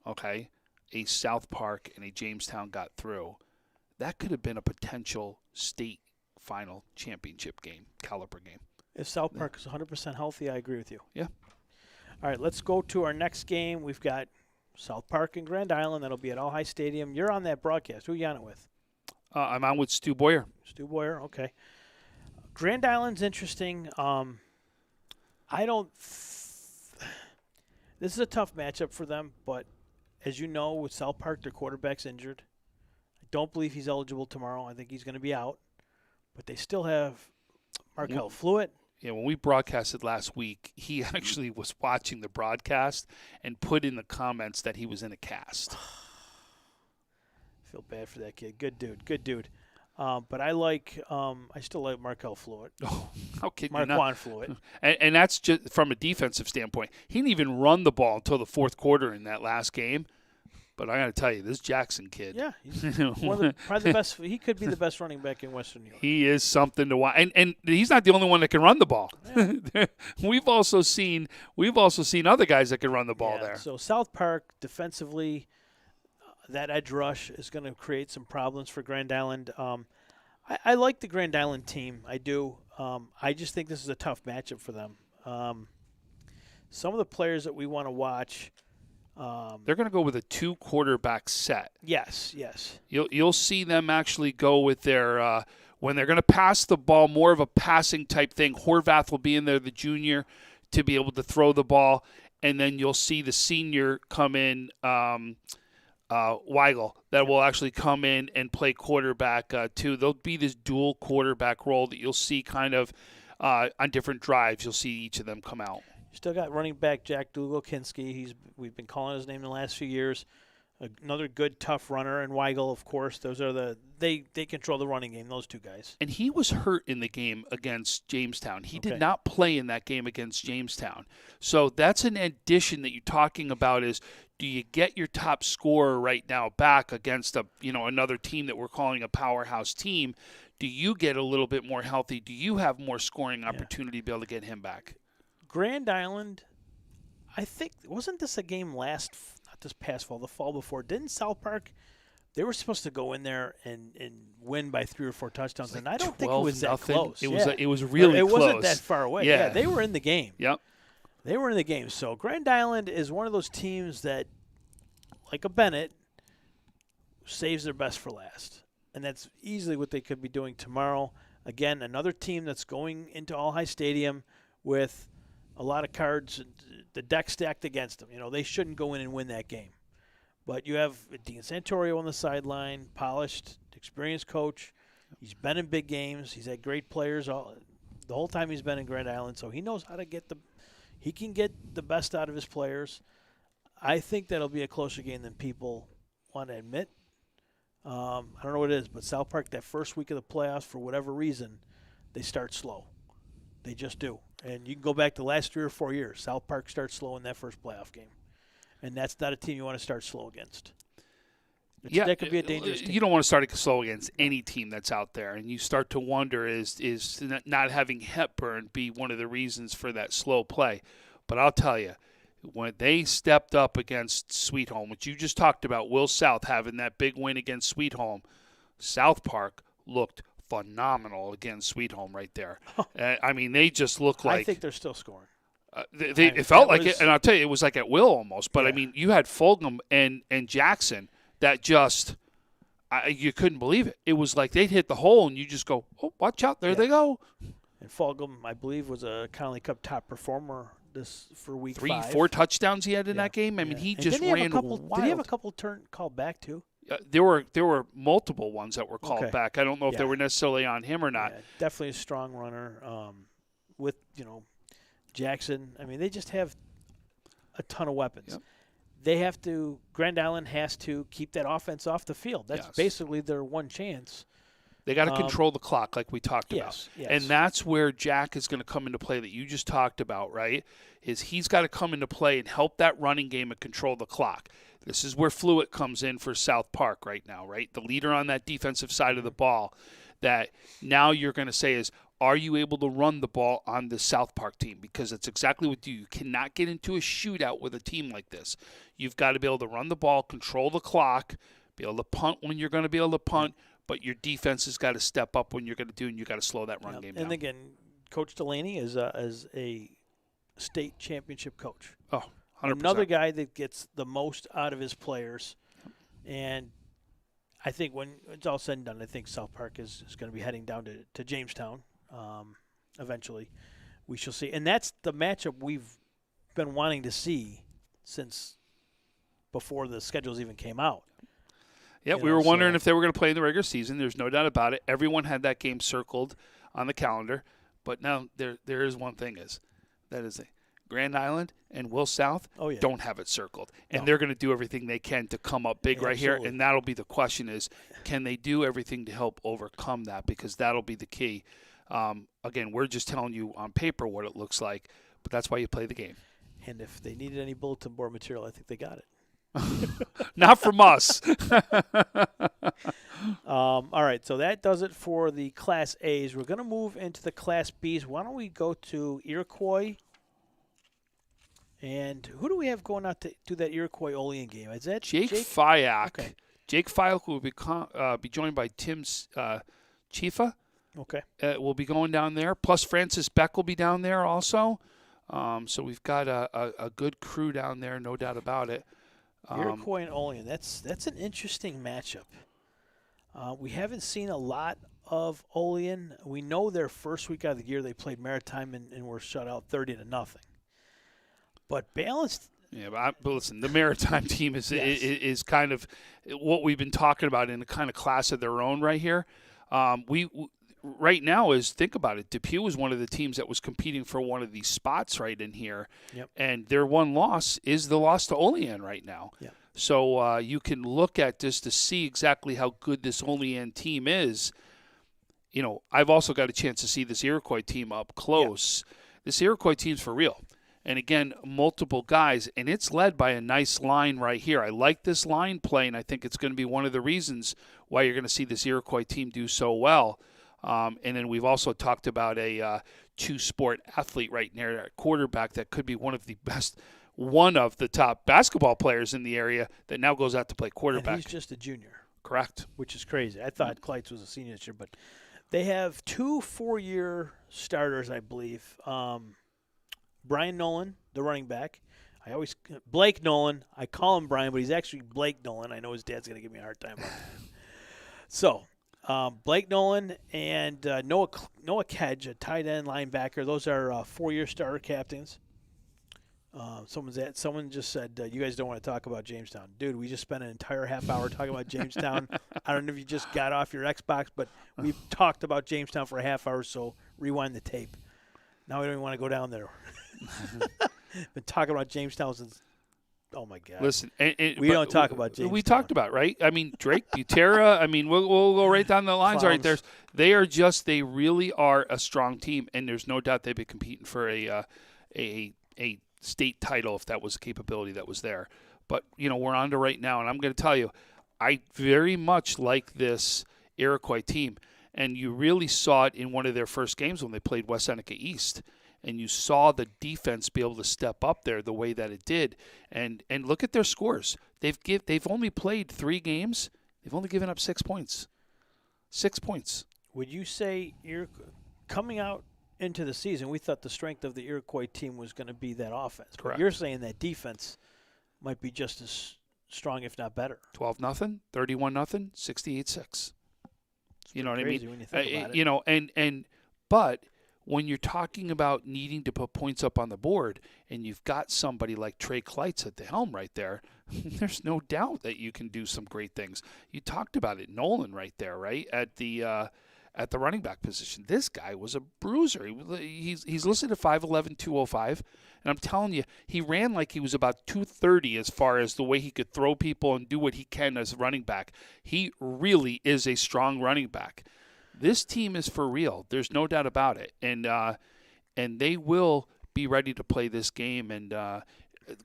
okay, a South Park and a Jamestown got through, that could have been a potential state final championship game, caliber game. If South Park is 100% healthy, I agree with you. Yeah. All right, let's go to our next game. We've got South Park and Grand Island. That'll be at All High Stadium. You're on that broadcast. Who are you on it with? I'm on with Stu Boyer. Stu Boyer, okay. Grand Island's interesting. This is a tough matchup for them, but as you know, with South Park, their quarterback's injured. I don't believe he's eligible tomorrow. I think he's going to be out. But they still have Markel Fluitt. Yeah, when we broadcasted last week, he actually was watching the broadcast and put in the comments that he was in a cast. I feel bad for that kid. Good dude. But I still like Markel Fluitt. Oh, how can you not? Mcgowan Fluitt. And that's just from a defensive standpoint. He didn't even run the ball until the fourth quarter in that last game. But I got to tell you, this Jackson kid. Yeah, he's probably the best. He could be the best running back in Western New York. He is something to watch. And he's not the only one that can run the ball. Yeah. We've also seen other guys that can run the ball there. So South Park defensively, that edge rush is going to create some problems for Grand Island. I like the Grand Island team. I do. I just think this is a tough matchup for them. Some of the players that we want to watch. They're going to go with a 2-quarterback set. Yes. You'll see them actually go with their when they're going to pass the ball, more of a passing type thing. Horvath will be in there, the junior, to be able to throw the ball, and then you'll see the senior come in, Weigel, that will actually come in and play quarterback too. There'll be this dual quarterback role that you'll see kind of on different drives. You'll see each of them come out. Still got running back Jack Dugal-Kinski. We've been calling his name the last few years. Another good, tough runner, and Weigel, of course. Those are they control the running game. Those two guys. And he was hurt in the game against Jamestown. He did not play in that game against Jamestown. So that's an addition that you're talking about. Is do you get your top scorer right now back against another team that we're calling a powerhouse team? Do you get a little bit more healthy? Do you have more scoring opportunity to be able to get him back? Grand Island, I think, wasn't this a game not this past fall, the fall before? Didn't South Park, they were supposed to go in there and win by 3 or 4 touchdowns, and I don't think it was that close. It was really close. It wasn't that far away. Yeah, they were in the game. Yep. They were in the game. So Grand Island is one of those teams that, like a Bennett, saves their best for last. And that's easily what they could be doing tomorrow. Again, another team that's going into All High Stadium with a lot of cards, the deck stacked against them. They shouldn't go in and win that game. But you have Dean Santorio on the sideline, polished, experienced coach. He's been in big games. He's had great players the whole time he's been in Grand Island, so he knows how to he can get the best out of his players. I think that'll be a closer game than people want to admit. I don't know what it is, but South Park, that first week of the playoffs, for whatever reason, they start slow. They just do. And you can go back to the last 3 or 4 years. South Park starts slow in that first playoff game. And that's not a team you want to start slow against. That could be a dangerous team. You don't want to start slow against any team that's out there. And you start to wonder, is not having Hepburn be one of the reasons for that slow play? But I'll tell you, when they stepped up against Sweet Home, which you just talked about, Will South having that big win against Sweet Home, South Park looked phenomenal against Sweet Home right there. I mean, they just look like. I think they're still scoring. It felt like it, and I'll tell you, it was like at will almost. But I mean, you had Fulgham and Jackson that just you couldn't believe it. It was like they'd hit the hole, and you just go, "Oh, watch out! There they go." And Fulgham, I believe, was a Connolly Cup top performer for week 5. 3-4 touchdowns he had in that game. I mean, he just ran wild. Did he have a couple called back too? There were multiple ones that were called back. I don't know if they were necessarily on him or not. Yeah, definitely a strong runner. With Jackson. I mean, they just have a ton of weapons. Yep. They have to. Grand Island has to keep that offense off the field. That's basically their one chance They got to control the clock like we talked about. Yes. And that's where Jack is going to come into play that you just talked about, right? Is he's got to come into play and help that running game and control the clock. This is where Fluid comes in for South Park right now, right? The leader on that defensive side of the ball that now you're going to say is, are you able to run the ball on the South Park team? Because that's exactly what you cannot get into a shootout with a team like this. You've got to be able to run the ball, control the clock, be able to punt when you're going to be able to punt, but your defense has got to step up when you're going to do, and you've got to slow that run game down. And again, Coach Delaney is a state championship coach. Oh, 100%. Another guy that gets the most out of his players. And I think when it's all said and done, I think South Park is going to be heading down to Jamestown eventually. We shall see. And that's the matchup we've been wanting to see since before the schedules even came out. Yeah, we were wondering if they were going to play in the regular season. There's no doubt about it. Everyone had that game circled on the calendar. But now there is one thing that is Grand Island and Will South don't have it circled. And they're going to do everything they can to come up big right here. And that'll be the question is, can they do everything to help overcome that? Because that'll be the key. Again, we're just telling you on paper what it looks like, but that's why you play the game. And if they needed any bulletin board material, I think they got it. Not from us. All right, so that does it for the Class A's. We're going to move into the Class B's. Why don't we go to Iroquois? And who do we have going out to that Iroquois-Olean game? Is that Jake Fyack. Okay. Jake Fyack will be joined by Tim Chifa. Okay. Will be going down there. Plus Francis Beck will be down there also. So we've got a good crew down there, no doubt about it. Iroquois and Olean. That's an interesting matchup. We haven't seen a lot of Olean. We know their first week out of the year they played Maritime and were shut out 30-0. But balanced. Yeah, but listen, the Maritime team is kind of what we've been talking about in a kind of class of their own right here. We right now is, think about it, Depew was one of the teams that was competing for one of these spots right in here. Yep. And their one loss is the loss to Olean right now. Yep. So you can look at this to see exactly how good this Olean team is. You know, I've also got a chance to see this Iroquois team up close. Yep. This Iroquois team's for real. And again, multiple guys, and it's led by a nice line right here. I like this line play, and I think it's going to be one of the reasons why you're going to see this Iroquois team do so well. And then we've also talked about a two-sport athlete right near at quarterback that could be one of the top basketball players in the area that now goes out to play quarterback. And he's just a junior. Correct. Which is crazy. I thought Kleitz was a senior this year, but they have 2 4-year starters, I believe. Brian Nolan, the running back. Blake Nolan. I call him Brian, but he's actually Blake Nolan. I know his dad's going to give me a hard time about that. So, Blake Nolan and Noah Kedge, a tight end linebacker. Those are 4-year starter captains. Someone just said, you guys don't want to talk about Jamestown. Dude, we just spent an entire half hour talking about Jamestown. I don't know if you just got off your Xbox, but we've talked about Jamestown for a half hour, so rewind the tape. Now we don't even want to go down there. Been talking about Jamestown since, oh my God. Listen, we don't talk about Jamestown. We talked about, right? I mean, Drake, Butera. I mean, we'll go right down the lines right there. They really are a strong team, and there's no doubt they've been competing for a state title if that was a capability that was there. But, you know, we're on to right now, and I'm going to tell you, I very much like this Iroquois team. And you really saw it in one of their first games when they played West Seneca East. And you saw the defense be able to step up there the way that it did. And look at their scores. They've only played 3 games. They've only given up 6 points. 6 points. Would you say coming out into the season, we thought the strength of the Iroquois team was going to be that offense. Correct. But you're saying that defense might be just as strong, if not better. 12-0, 31-0, 68-6. You know what I mean? When you think about it. You know, but when you're talking about needing to put points up on the board, and you've got somebody like Trey Kleitz at the helm right there, there's no doubt that you can do some great things. You talked about it, Nolan right there, right at the running back position. This guy was a bruiser. He's listed at 5'11", 205, and I'm telling you, he ran like he was about 230 as far as the way he could throw people and do what he can as a running back. He really is a strong running back. This team is for real. There's no doubt about it. And they will be ready to play this game. And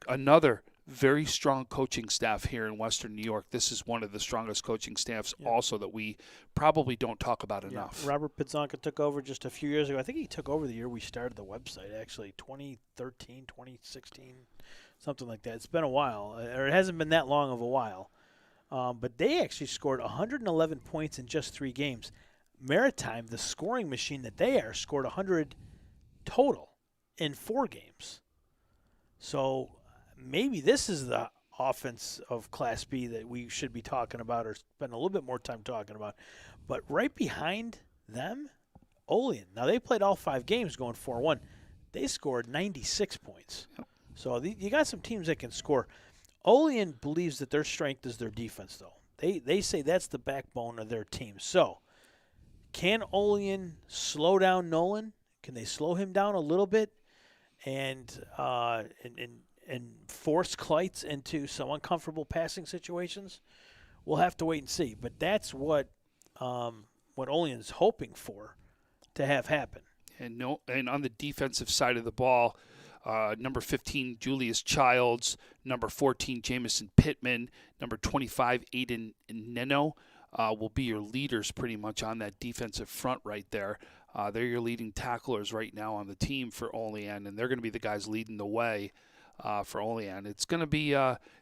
another very strong coaching staff here in Western New York. This is one of the strongest coaching staffs also that we probably don't talk about enough. Robert Pizzonka took over just a few years ago. I think he took over the year we started the website, actually, 2013, 2016, something like that. It's been a while, or it hasn't been that long of a while. But they actually scored 111 points in just 3 games. Maritime, the scoring machine that they are, scored 100 total in 4 games. So maybe this is the offense of Class B that we should be talking about or spend a little bit more time talking about. But right behind them, Olean. Now, they played all 5 games going 4-1. They scored 96 points. So you got some teams that can score. Olean believes that their strength is their defense, though. They say that's the backbone of their team. So can Olean slow down Nolan? Can they slow him down a little bit and force Kleitz into some uncomfortable passing situations? We'll have to wait and see. But that's what Olean's hoping for to have happen. And on the defensive side of the ball, number 15, Julius Childs, number 14, Jamison Pittman, number 25, Aiden Neno, will be your leaders pretty much on that defensive front right there. They're your leading tacklers right now on the team for Olean, and they're going to be the guys leading the way for Olean. It's going to be,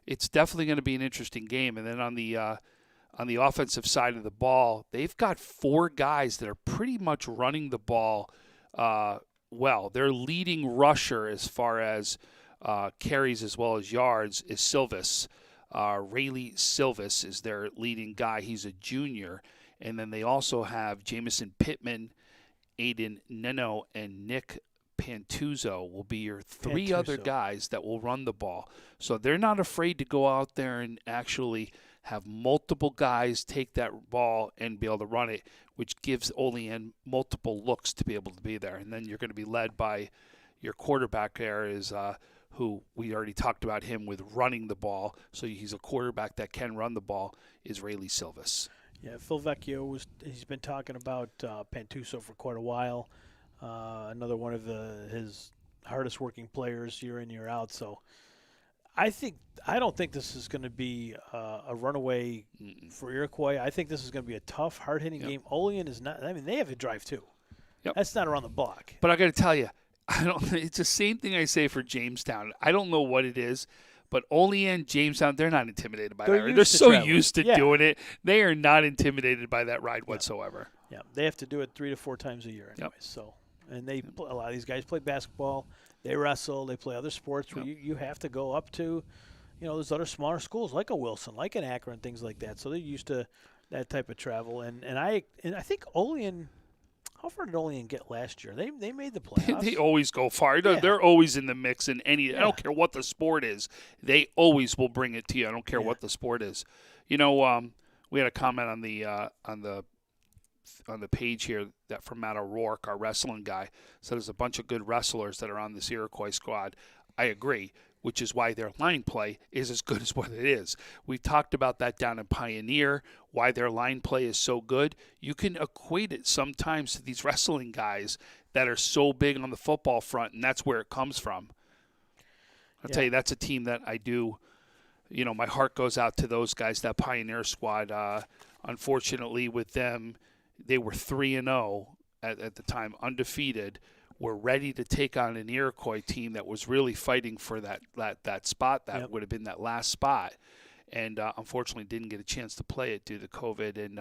it's definitely going to be an interesting game. And then on the offensive side of the ball, they've got 4 guys that are pretty much running the ball well. Their leading rusher as far as carries as well as yards is Silvis. Rayleigh Silvis is their leading guy. He's a junior. And then they also have Jamison Pittman, Aiden Neno, and Nick Pantuzzo will be your 3 other guys that will run the ball. So they're not afraid to go out there and actually have multiple guys take that ball and be able to run it, which gives Olean multiple looks to be able to be there. And then you're going to be led by your quarterback there is who we already talked about him with running the ball. So he's a quarterback that can run the ball, is Rayleigh Silvis. Yeah, Phil Vecchio, he's been talking about Pantuzzo for quite a while. Another one of his hardest working players year in, year out. So I don't think this is going to be a runaway for Iroquois. I think this is going to be a tough, hard-hitting game. Olean is not – I mean, they have a drive too. Yep. That's not around the block. But I got to tell you, it's the same thing I say for Jamestown. I don't know what it is, but Olean, Jamestown, they're not intimidated by that. They're so used to doing it. They are not intimidated by that ride whatsoever. Yeah, they have to do it 3 to 4 times a year anyway. So, and a lot of these guys play basketball. They wrestle. They play other sports where you have to go up to, those other smaller schools like a Wilson, like an Akron, things like that. So they're used to that type of travel. And I think Olean, how far did Olean get last year? They made the playoffs. They always go far. Yeah. They're always in the mix in any. I don't care what the sport is. They always will bring it to you. I don't care what the sport is. We had a comment on the page here that from Matt O'Rourke, our wrestling guy, said there's a bunch of good wrestlers that are on this Iroquois squad. I agree, which is why their line play is as good as what it is. We've talked about that down in Pioneer, why their line play is so good. You can equate it sometimes to these wrestling guys that are so big on the football front, and that's where it comes from. I'll tell you, that's a team that I do, my heart goes out to those guys, that Pioneer squad. Unfortunately, with them, they were 3-0 at the time, undefeated. Were ready to take on an Iroquois team that was really fighting for that spot. That would have been that last spot. And unfortunately didn't get a chance to play it due to COVID. And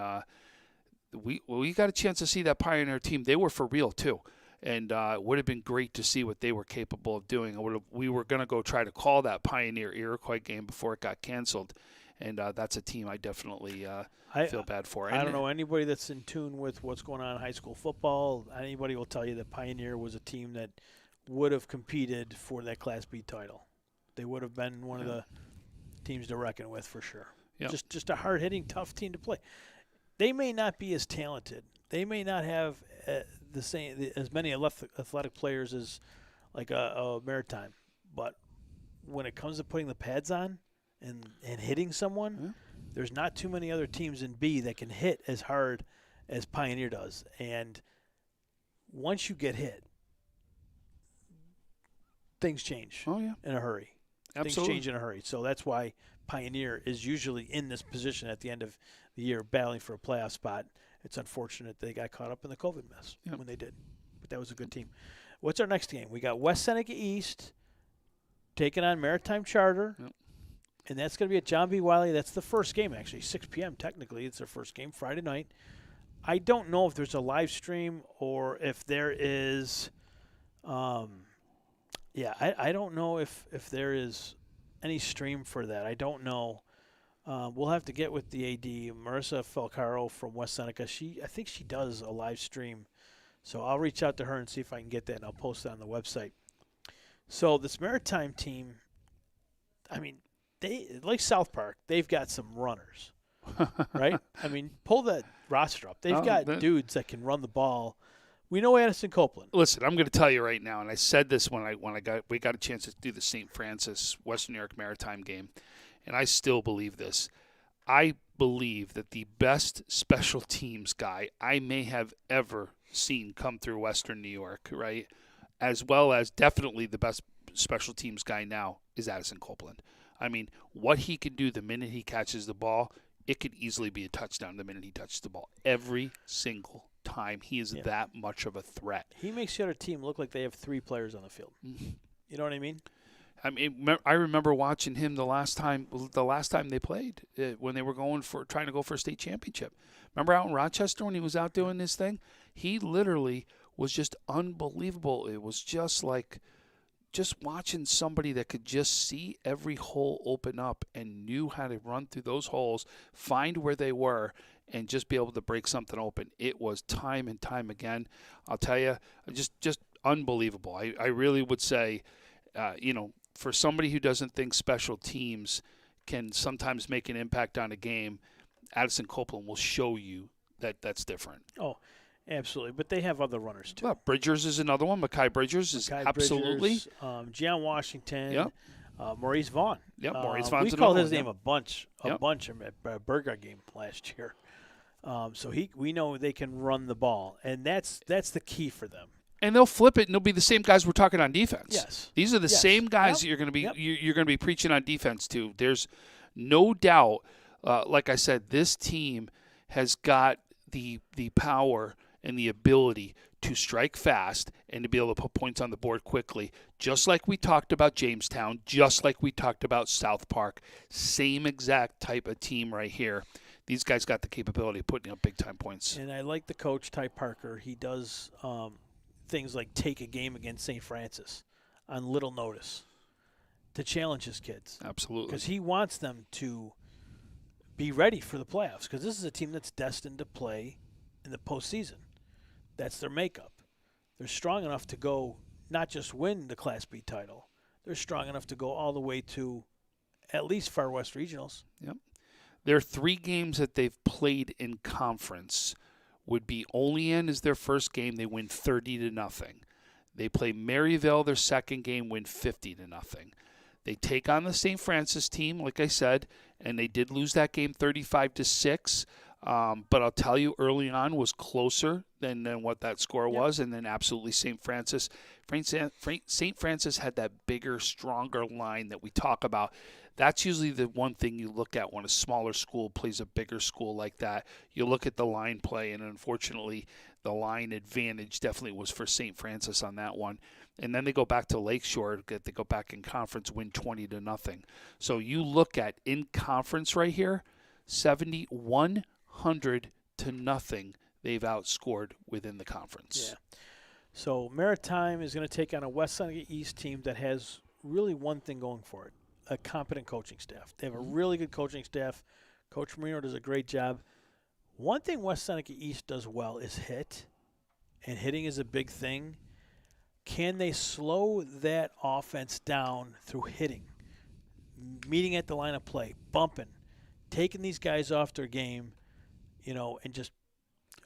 we got a chance to see that Pioneer team. They were for real, too. And it would have been great to see what they were capable of doing. We were going to go try to call that Pioneer-Iroquois game before it got canceled. And that's a team I definitely feel bad for. I don't know anybody that's in tune with what's going on in high school football. Anybody will tell you that Pioneer was a team that would have competed for that Class B title. They would have been one of the teams to reckon with for sure. Yep. Just a hard-hitting, tough team to play. They may not be as talented. They may not have as many athletic players as like a Maritime. But when it comes to putting the pads on and hitting someone, there's not too many other teams in B that can hit as hard as Pioneer does. And once you get hit, things change Oh, yeah. in a hurry. Absolutely. Things change in a hurry. So that's why Pioneer is usually in this position at the end of the year battling for a playoff spot. It's unfortunate they got caught up in the COVID mess when they did. But that was a good team. What's our next game? We got West Seneca East taking on Maritime Charter. Yep. And that's going to be at John B. Wiley. That's the first game, actually. 6 p.m. technically. It's their first game, Friday night. I don't know if there's a live stream or if there is I don't know if there is any stream for that. I don't know. We'll have to get with the AD, Marissa Falcaro from West Seneca. I think she does a live stream. So I'll reach out to her and see if I can get that, and I'll post it on the website. So this Maritime team, I mean, they like South Park. They've got some runners, right? I mean, pull that roster up. They've got dudes that can run the ball. We know Addison Copeland. Listen, I'm going to tell you right now, and I said this when we got a chance to do the St. Francis Western New York Maritime game, and I still believe this. I believe that the best special teams guy I may have ever seen come through Western New York, right, as well as definitely the best special teams guy now is Addison Copeland. I mean, what he can do the minute he catches the ball, it could easily be a touchdown the minute he touches the ball. Every single time. He is that much of a threat. He makes the other team look like they have 3 players on the field. Mm-hmm. You know what I mean? I remember watching him the last time they played when they were trying to go for a state championship. Remember out in Rochester when he was out doing this thing? He literally was just unbelievable. It was just like watching somebody that could just see every hole open up and knew how to run through those holes, find where they were, and just be able to break something open. It was time and time again. I'll tell you, just unbelievable. I really would say, for somebody who doesn't think special teams can sometimes make an impact on a game, Addison Copeland will show you that that's different. Oh, absolutely. But they have other runners, too. Well, Bridgers is another one. Makai Bridgers is absolutely. Gian Washington. Yep. Maurice Vaughn. Yep, Maurice Vaughn's we called another his one, name a bunch at Burger game last year. So we know they can run the ball, and that's the key for them. And they'll flip it, and they'll be the same guys we're talking on defense. Yes. These are the same guys that you're going to be you're going to be preaching on defense to. There's no doubt. Like I said, this team has got the power and the ability to strike fast and to be able to put points on the board quickly, just like we talked about Jamestown, just like we talked about South Park. Same exact type of team right here. These guys got the capability of putting up big-time points. And I like the coach, Ty Parker. He does things like take a game against St. Francis on little notice to challenge his kids. Absolutely. Because he wants them to be ready for the playoffs, because this is a team that's destined to play in the postseason. That's their makeup. They're strong enough to go not just win the Class B title. They're strong enough to go all the way to at least Far West Regionals. Yep. Their 3 games that they've played in conference would be Olean is their first game. They win 30-0. They play Maryville their second game, win 50-0. They take on the St. Francis team, like I said, and they did lose that game 35-6. But I'll tell you, early on was closer than what that score was, and then absolutely St. Francis. St. Francis had that bigger, stronger line that we talk about. That's usually the one thing you look at when a smaller school plays a bigger school like that. You look at the line play, and unfortunately, the line advantage definitely was for St. Francis on that one. And then they go back to Lakeshore. They go back in conference, win 20-0. So you look at in conference right here, 71-100 they've outscored within the conference. Yeah. So Maritime is going to take on a West Seneca East team that has really one thing going for it: a competent coaching staff. They have a really good coaching staff. Coach Marino does a great job. One thing West Seneca East does well is hit, and hitting is a big thing. Can they slow that offense down through hitting, meeting at the line of play, bumping, taking these guys off their game, and just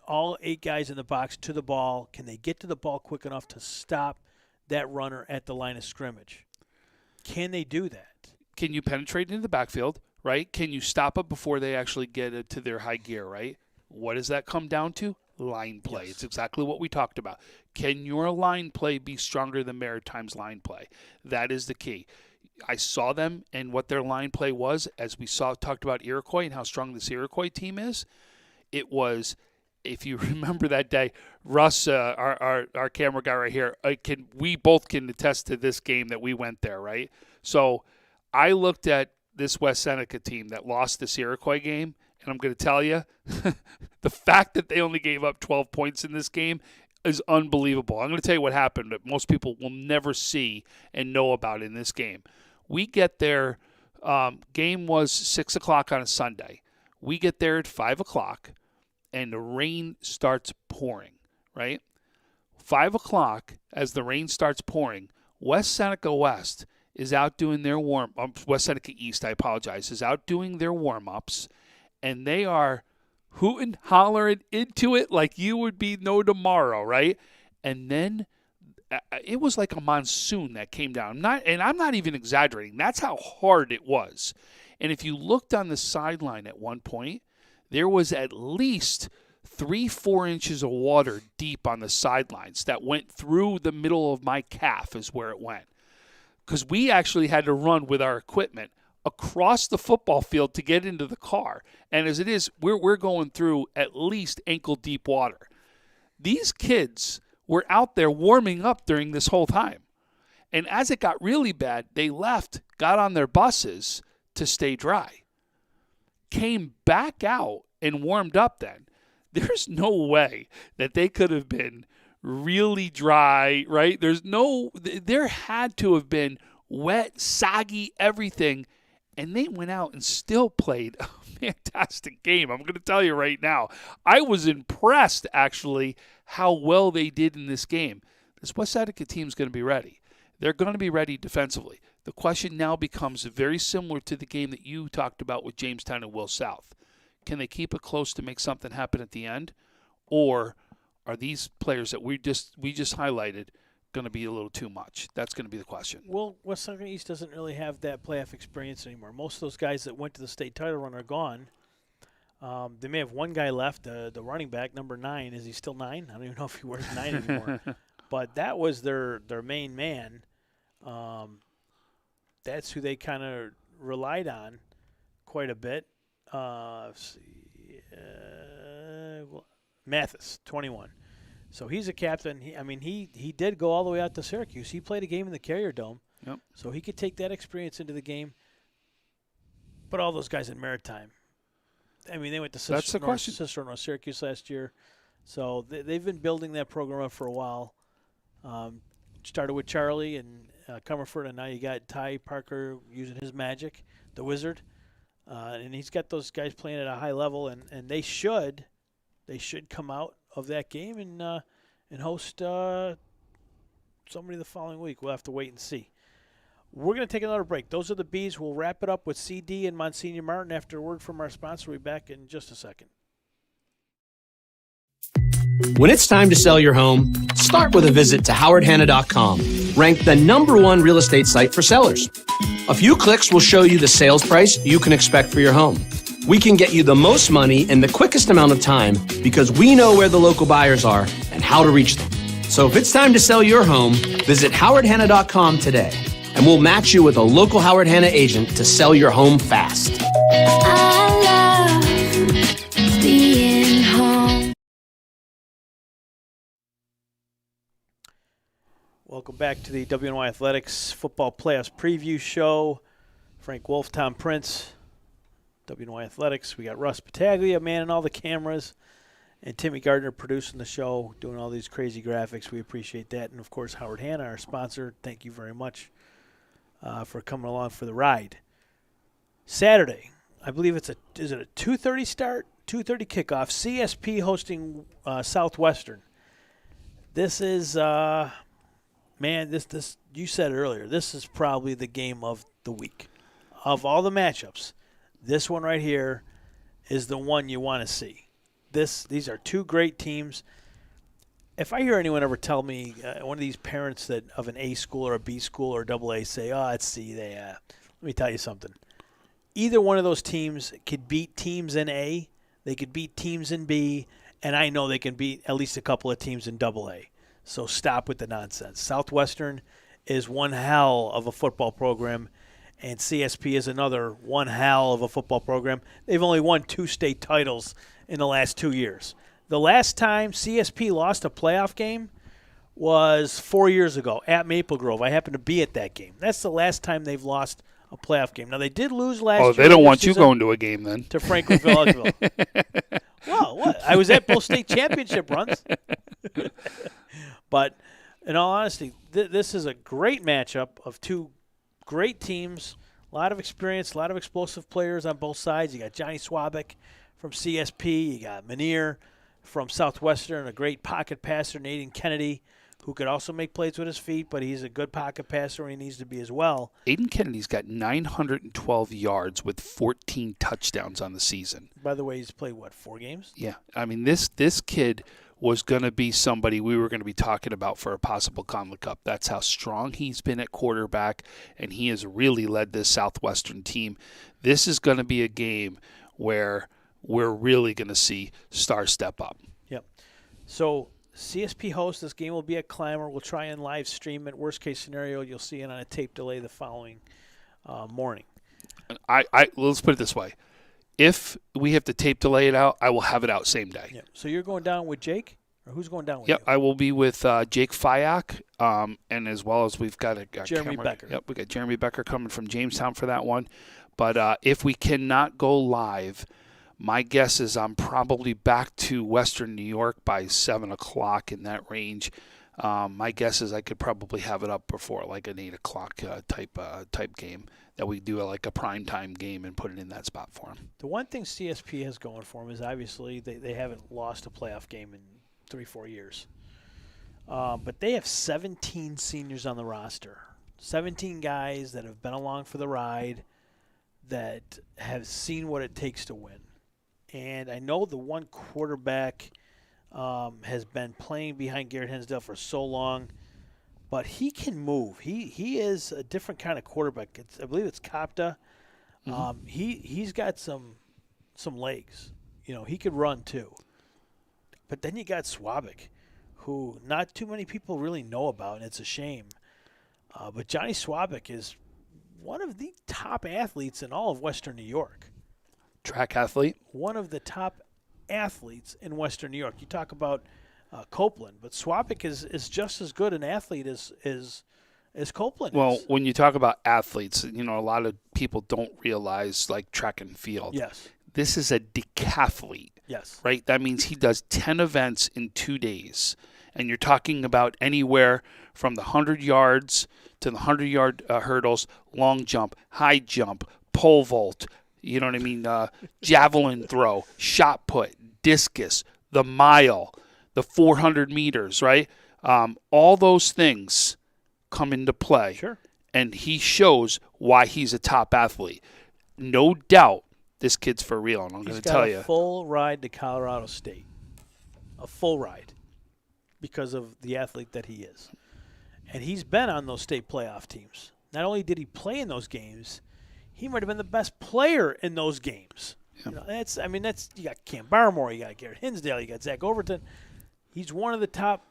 all 8 guys in the box to the ball? Can they get to the ball quick enough to stop that runner at the line of scrimmage? Can they do that? Can you penetrate into the backfield, right? Can you stop it before they actually get it to their high gear, right? What does that come down to? Line play. Yes. It's exactly what we talked about. Can your line play be stronger than Maritime's line play? That is the key. I saw them and what their line play was as we talked about Iroquois and how strong this Iroquois team is. It was, if you remember that day, Russ, our camera guy right here, we both can attest to this game that we went there, right? So I looked at this West Seneca team that lost this Iroquois game, and I'm going to tell you, the fact that they only gave up 12 points in this game is unbelievable. I'm going to tell you what happened that most people will never see and know about in this game. We get there, game was 6 o'clock on a Sunday. We get there at 5 o'clock, and the rain starts pouring, right? 5 o'clock, as the rain starts pouring, West Seneca West is out doing their West Seneca East, I apologize, is out doing their warm-ups, and they are hooting, hollering into it like you would be no tomorrow, right? And then it was like a monsoon that came down. I'm not even exaggerating. That's how hard it was. And if you looked on the sideline at one point, there was at least 3-4 inches of water deep on the sidelines that went through the middle of my calf is where it went. Because we actually had to run with our equipment across the football field to get into the car. And as it is, we're going through at least ankle-deep water. These kids were out there warming up during this whole time. And as it got really bad, they left, got on their buses to stay dry. Came back out and warmed up then. There's no way that they could have been really dry, right? There had to have been wet, soggy, everything. And they went out and still played a fantastic game. I'm going to tell you right now. I was impressed, actually, how well they did in this game. This West Seneca team is going to be ready. They're going to be ready defensively. The question now becomes very similar to the game that you talked about with Jamestown and Will South. Can they keep it close to make something happen at the end? Or are these players that we just highlighted going to be a little too much? That's going to be the question. Well, West Seneca East doesn't really have that playoff experience anymore. Most of those guys that went to the state title run are gone. They may have one guy left, the running back, number 9. Is he still 9? I don't even know if he wears 9 anymore. But that was their main man. That's who they kind of relied on quite a bit. Mathis, 21. So he's a captain. He did go all the way out to Syracuse. He played a game in the Carrier Dome. Yep. So he could take that experience into the game. But all those guys in Maritime, they went to Cicero North Syracuse last year. So they've been building that program up for a while. Started with Charlie and Comerford, and now you got Ty Parker using his magic, the wizard. And he's got those guys playing at a high level, and they should come out of that game and host somebody the following week. We'll have to wait and see. We're going to take another break. Those are the Bees. We'll wrap it up with CD and Monsignor Martin after a word from our sponsor. We'll be back in just a second. When it's time to sell your home, start with a visit to howardhanna.com, ranked the #1 real estate site for sellers. A few clicks will show you the sales price you can expect for your home. We can get you the most money in the quickest amount of time because we know where the local buyers are and how to reach them. So if it's time to sell your home, visit howardhanna.com today, and we'll match you with a local Howard Hanna agent to sell your home fast. I love being home. Welcome back to the WNY Athletics Football Playoffs Preview Show. Frank Wolf, Tom Prince, WNY Athletics. We got Russ Battaglia manning all the cameras, and Timmy Gardner producing the show, doing all these crazy graphics. We appreciate that. And, of course, Howard Hanna, our sponsor. Thank you very much for coming along for the ride. Saturday, I believe is it a 2:30 start? 2:30 kickoff. CSP hosting Southwestern. This is this you said it earlier. This is probably the game of the week. Of all the matchups, this one right here is the one you want to see. These are two great teams. If I hear anyone ever tell me, one of these parents that of an A school or a B school or AA say, it's C, let me tell you something. Either one of those teams could beat teams in A They could beat teams in B, and I know they can beat at least a couple of teams in AA. So stop with the nonsense. Southwestern is one hell of a football program, and CSP is another one hell of a football program. They've only won 2 state titles in the last 2 years. The last time CSP lost a playoff game was 4 years ago at Maple Grove. I happened to be at that game. That's the last time they've lost a playoff game. Now, they did lose last year. Oh, they don't want you going to a game then. To Franklin Villageville. Well, what? I was at both state championship runs. But in all honesty, this is a great matchup of 2 great teams, a lot of experience, a lot of explosive players on both sides. You got Johnny Swabek from CSP. You got Manier from Southwestern, a great pocket passer, Aiden Kennedy, who could also make plays with his feet, but he's a good pocket passer when he needs to be as well. Aiden Kennedy's got 912 yards with 14 touchdowns on the season. By the way, he's played, 4 games? Yeah. I mean, this kid was going to be somebody we were going to be talking about for a possible Conley Cup. That's how strong he's been at quarterback, and he has really led this Southwestern team. This is going to be a game where we're really going to see stars step up. Yep. So CSP hosts. This game will be at Clamor. We'll try and live stream it. Worst case scenario, you'll see it on a tape delay the following morning. Let's put it this way. If we have to tape delay it out, I will have it out same day. Yep. So you're going down with Jake? Or who's going down with Yep, you? I will be with Jake Fyak, and as well as we've got a Jeremy camera. Becker. Yep, we got Jeremy Becker coming from Jamestown for that one. But if we cannot go live, my guess is I'm probably back to Western New York by 7 o'clock in that range. My guess is I could probably have it up before like an 8 o'clock type game that we do like a primetime game and put it in that spot for them. The one thing CSP has going for them is obviously they haven't lost a playoff game in 3-4 years. But they have 17 seniors on the roster. 17 guys that have been along for the ride, that have seen what it takes to win. And I know the one quarterback has been playing behind Garrett Hensdale for so long, but he can move. He is a different kind of quarterback. I believe it's Kopta. Mm-hmm. He's got some legs. You know, he could run too. But then you got Swabek, who not too many people really know about, and it's a shame. But Johnny Swabek is one of the top athletes in all of Western New York. Track athlete? One of the top athletes in Western New York. You talk about Copeland, but Swabek is just as good an athlete as Copeland Well, is. when you talk about athletes, you know, a lot of people don't realize, like, track and field. Yes. This is a decathlete. Yes. Right? That means he does 10 events in 2 days. And you're talking about anywhere from the 100 yards to the 100-yard hurdles, long jump, high jump, pole vault, you know what I mean, javelin throw, shot put, discus, the mile, the 400 meters, right? All those things come into play. Sure. And he shows why he's a top athlete. No doubt this kid's for real, and I'm going to tell you. He's got a full ride to Colorado State. A full ride because of the athlete that he is. And he's been on those state playoff teams. Not only did he play in those games, he might have been the best player in those games. Yeah. You know, you got Cam Barmore, you got Garrett Hinsdale, you got Zach Overton. He's one of the top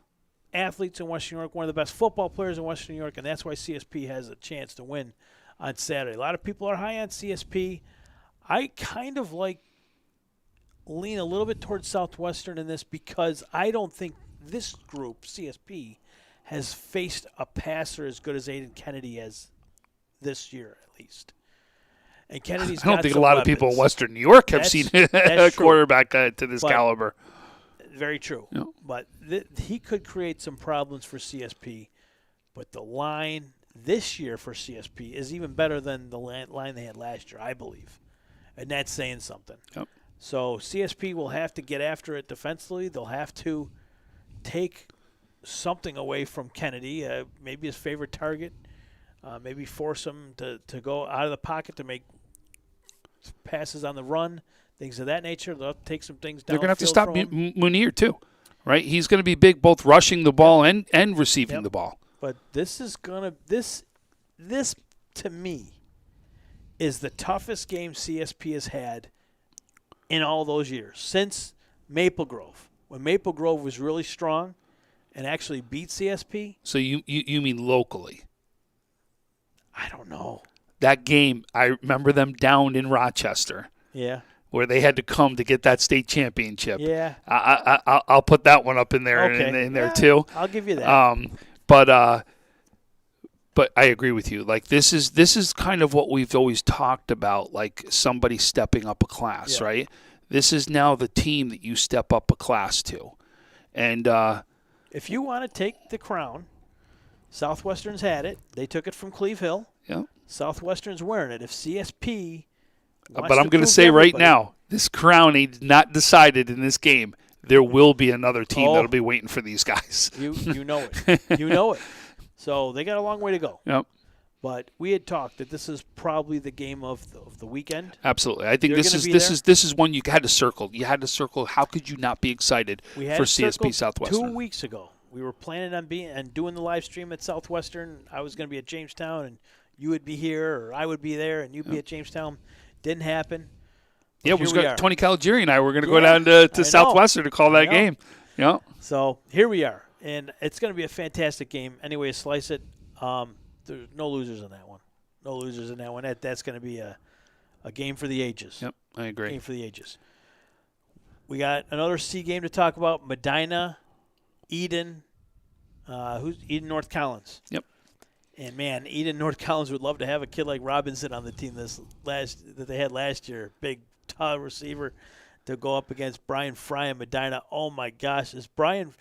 athletes in Western New York, one of the best football players in Western New York, and that's why CSP has a chance to win on Saturday. A lot of people are high on CSP. I kind of lean a little bit towards Southwestern in this because I don't think this group, CSP, has faced a passer as good as Aiden Kennedy as this year, at least. And Kennedy's I don't got think a some lot weapons. of people in Western New York have seen a quarterback to this caliber. Very true. Yeah. But he could create some problems for CSP. But the line this year for CSP is even better than the line they had last year, I believe. And that's saying something. Yep. So CSP will have to get after it defensively. They'll have to take something away from Kennedy, maybe his favorite target, maybe force him to go out of the pocket to make passes on the run, things of that nature. They'll have to take some things down. They're going to have to stop Munir, too, right? He's going to be big both rushing the ball and receiving the ball. But this is going to – this, to me, is the toughest game CSP has had in all those years since Maple Grove. When Maple Grove was really strong and actually beat CSP. So you mean locally? I don't know. That game, I remember them down in Rochester. Yeah. Where they had to come to get that state championship. Yeah. I'll put that one up in there Okay. in there too. I'll give you that. But I agree with you. Like this is kind of what we've always talked about, like somebody stepping up a class, Yeah. right? This is now the team that you step up a class to. And if you want to take the crown, Southwestern's had it. They took it from Cleve Hill. yeah. Southwestern's wearing it. If CSP wants But I'm going to prove say right everybody- now, this crown ain't not decided in this game. There will be another team Oh. that'll be waiting for these guys. You know it. You know it. So they got a long way to go. Yep. But we had talked that this is probably the game of the weekend. Absolutely. I think You're this gonna is be this there? is this is one you had to circle. You had to circle. How could you not be excited We had for it circled CSP Southwestern? 2 weeks ago. We were planning on doing the live stream at Southwestern. I was going to be at Jamestown, and you would be here, or I would be there, and you'd be at Jamestown. Didn't happen. But Yeah, here we we are. got Tony Caligieri and I were going to go Yeah, down I know. to Southwestern to call that know. game. Yeah. So here we are, and it's going to be a fantastic game. Anyway, slice it. There's no losers in that one. No losers in that one. That's going to be a game for the ages. Yep, I agree. Game for the ages. We got another C game to talk about. Medina, Eden. Who's Eden North Collins? Yep. And man, Eden North Collins would love to have a kid like Robinson on the team that they had last year. Big, tall receiver to go up against Brian Fry and Medina. Oh my gosh, is Brian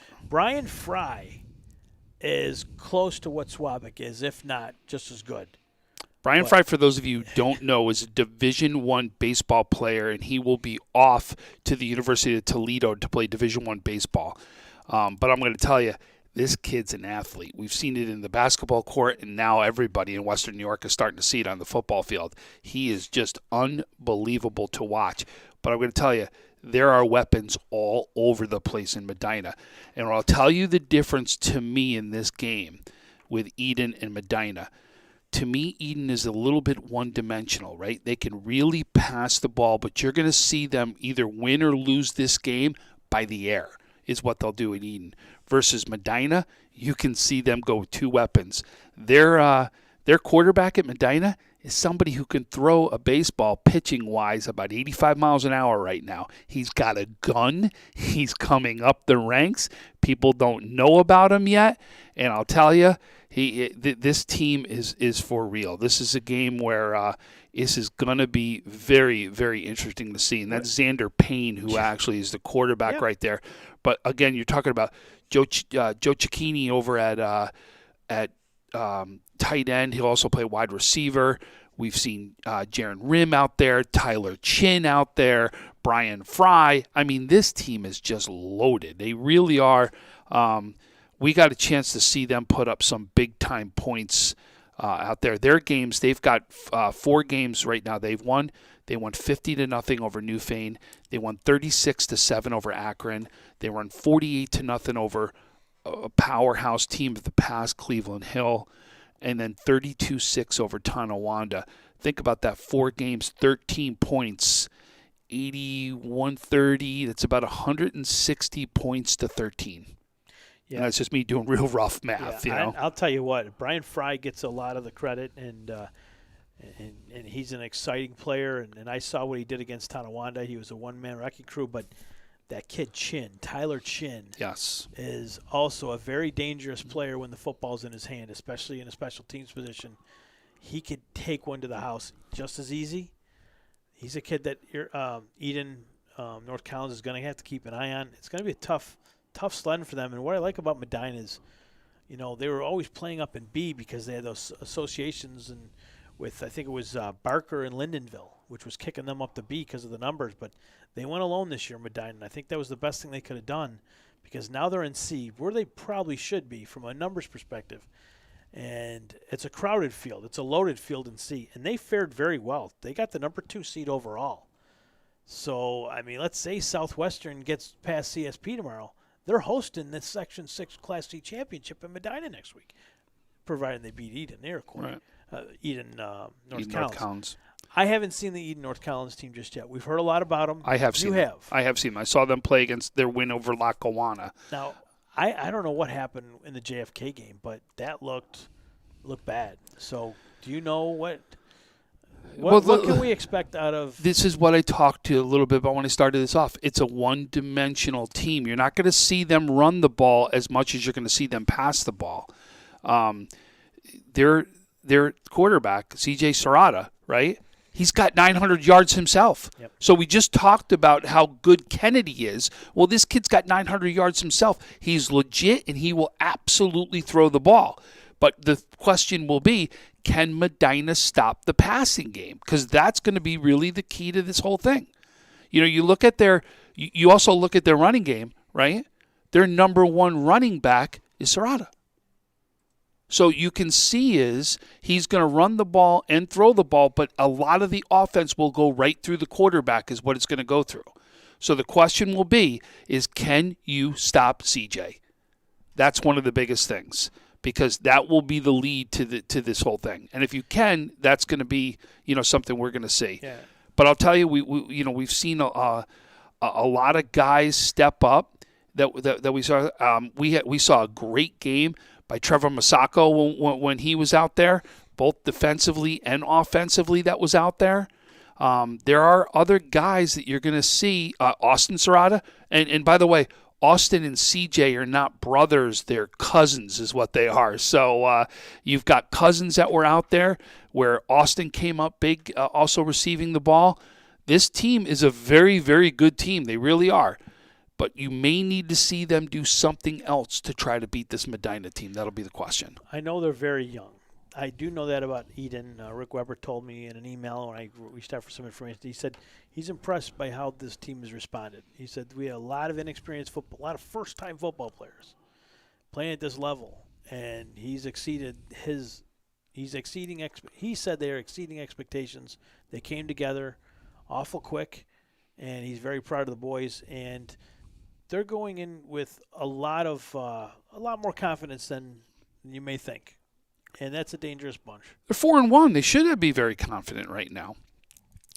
Fry is close to what Swabic is, if not just as good. Brian Fry, for those of you who don't know, is a Division I baseball player, and he will be off to the University of Toledo to play Division I baseball. But I'm going to tell you, this kid's an athlete. We've seen it in the basketball court, and now everybody in Western New York is starting to see it on the football field. He is just unbelievable to watch. But I'm going to tell you, there are weapons all over the place in Medina. And I'll tell you the difference to me in this game with Eden and Medina. To me, Eden is a little bit one-dimensional, right? They can really pass the ball, but you're going to see them either win or lose this game by the air is what they'll do in Eden. Versus Medina, you can see them go with two weapons. Their quarterback at Medina is somebody who can throw a baseball pitching-wise about 85 miles an hour right now. He's got a gun. He's coming up the ranks. People don't know about him yet. And I'll tell you, this team is for real. This is a game where this is going to be very, very interesting to see. And that's Xander Payne, who actually is the quarterback right there. But, again, you're talking about Joe Cicchini over at tight end. He'll also play wide receiver. We've seen Jaron Rim out there, Tyler Chin out there, Brian Fry. I mean, this team is just loaded. They really are. We got a chance to see them put up some big-time points out there. Their games, they've got 4 games right now they've won. They won 50-0 over Newfane. They won 36-7 over Akron. They won 48-0 over a powerhouse team of the past, Cleveland Hill, and then 32-6 over Tonawanda. Think about that, 4 games, 13 points, 81-30. That's about 160 points to 13. Yeah, and that's just me doing real rough math. Yeah, you know, I'll tell you what, Brian Fry gets a lot of the credit, and he's an exciting player. And I saw what he did against Tonawanda. He was a one-man wrecking crew, but that kid Tyler Chin, yes, is also a very dangerous player when the football's in his hand, especially in a special teams position. He could take one to the house just as easy. He's a kid that Eden North Collins is going to have to keep an eye on. It's going to be a tough sledding for them. And what I like about Medina is, they were always playing up in B because they had those associations and with, I think it was Barker and Lindenville, which was kicking them up to B because of the numbers. But they went alone this year, Medina, and I think that was the best thing they could have done because now they're in C, where they probably should be from a numbers perspective. And it's a crowded field. It's a loaded field in C, and they fared very well. They got the number 2 seed overall. So, I mean, let's say Southwestern gets past CSP tomorrow. They're hosting this Section 6 Class C championship in Medina next week, provided they beat Eden there, of course. Right. Eden North North Collins. Collins. I haven't seen the Eden North Collins team just yet. We've heard a lot about them. I have seen You them. have. I have seen them. I saw them play against their win over Lackawanna. Now, I don't know what happened in the JFK game, but that looked bad. So, do you know what can we expect out of? This is what I talked to you a little bit about when I started this off. It's a one-dimensional team. You're not going to see them run the ball as much as you're going to see them pass the ball. Their quarterback, C.J. Serrata, right? He's got 900 yards himself. Yep. So we just talked about how good Kennedy is. Well, this kid's got 900 yards himself. He's legit, and he will absolutely throw the ball. But the question will be, can Medina stop the passing game? Because that's going to be really the key to this whole thing. You know, you also look at their running game, right? Their number one running back is Serrata. So you can see he's going to run the ball and throw the ball, but a lot of the offense will go right through the quarterback is what it's going to go through. So the question will be can you stop CJ? That's one of the biggest things, because that will be the lead to this whole thing. And if you can, that's going to be something we're going to see. Yeah. But I'll tell you, we've seen a lot of guys step up that we saw. We saw a great game by Trevor Masako when he was out there, both defensively and offensively that was out there. There are other guys that you're going to see, Austin Serrata. And by the way, Austin and CJ are not brothers. They're cousins is what they are. So you've got cousins that were out there where Austin came up big, also receiving the ball. This team is a very, very good team. They really are. But you may need to see them do something else to try to beat this Medina team. That'll be the question. I know they're very young. I do know that about Eden. Rick Weber told me in an email when I reached out for some information. He said he's impressed by how this team has responded. He said we had a lot of inexperienced football, a lot of first-time football players playing at this level, and he's exceeding. He said they are exceeding expectations. They came together awful quick, and he's very proud of the boys. And they're going in with a lot more confidence than you may think, and that's a dangerous bunch. They're 4-1. They should be very confident right now,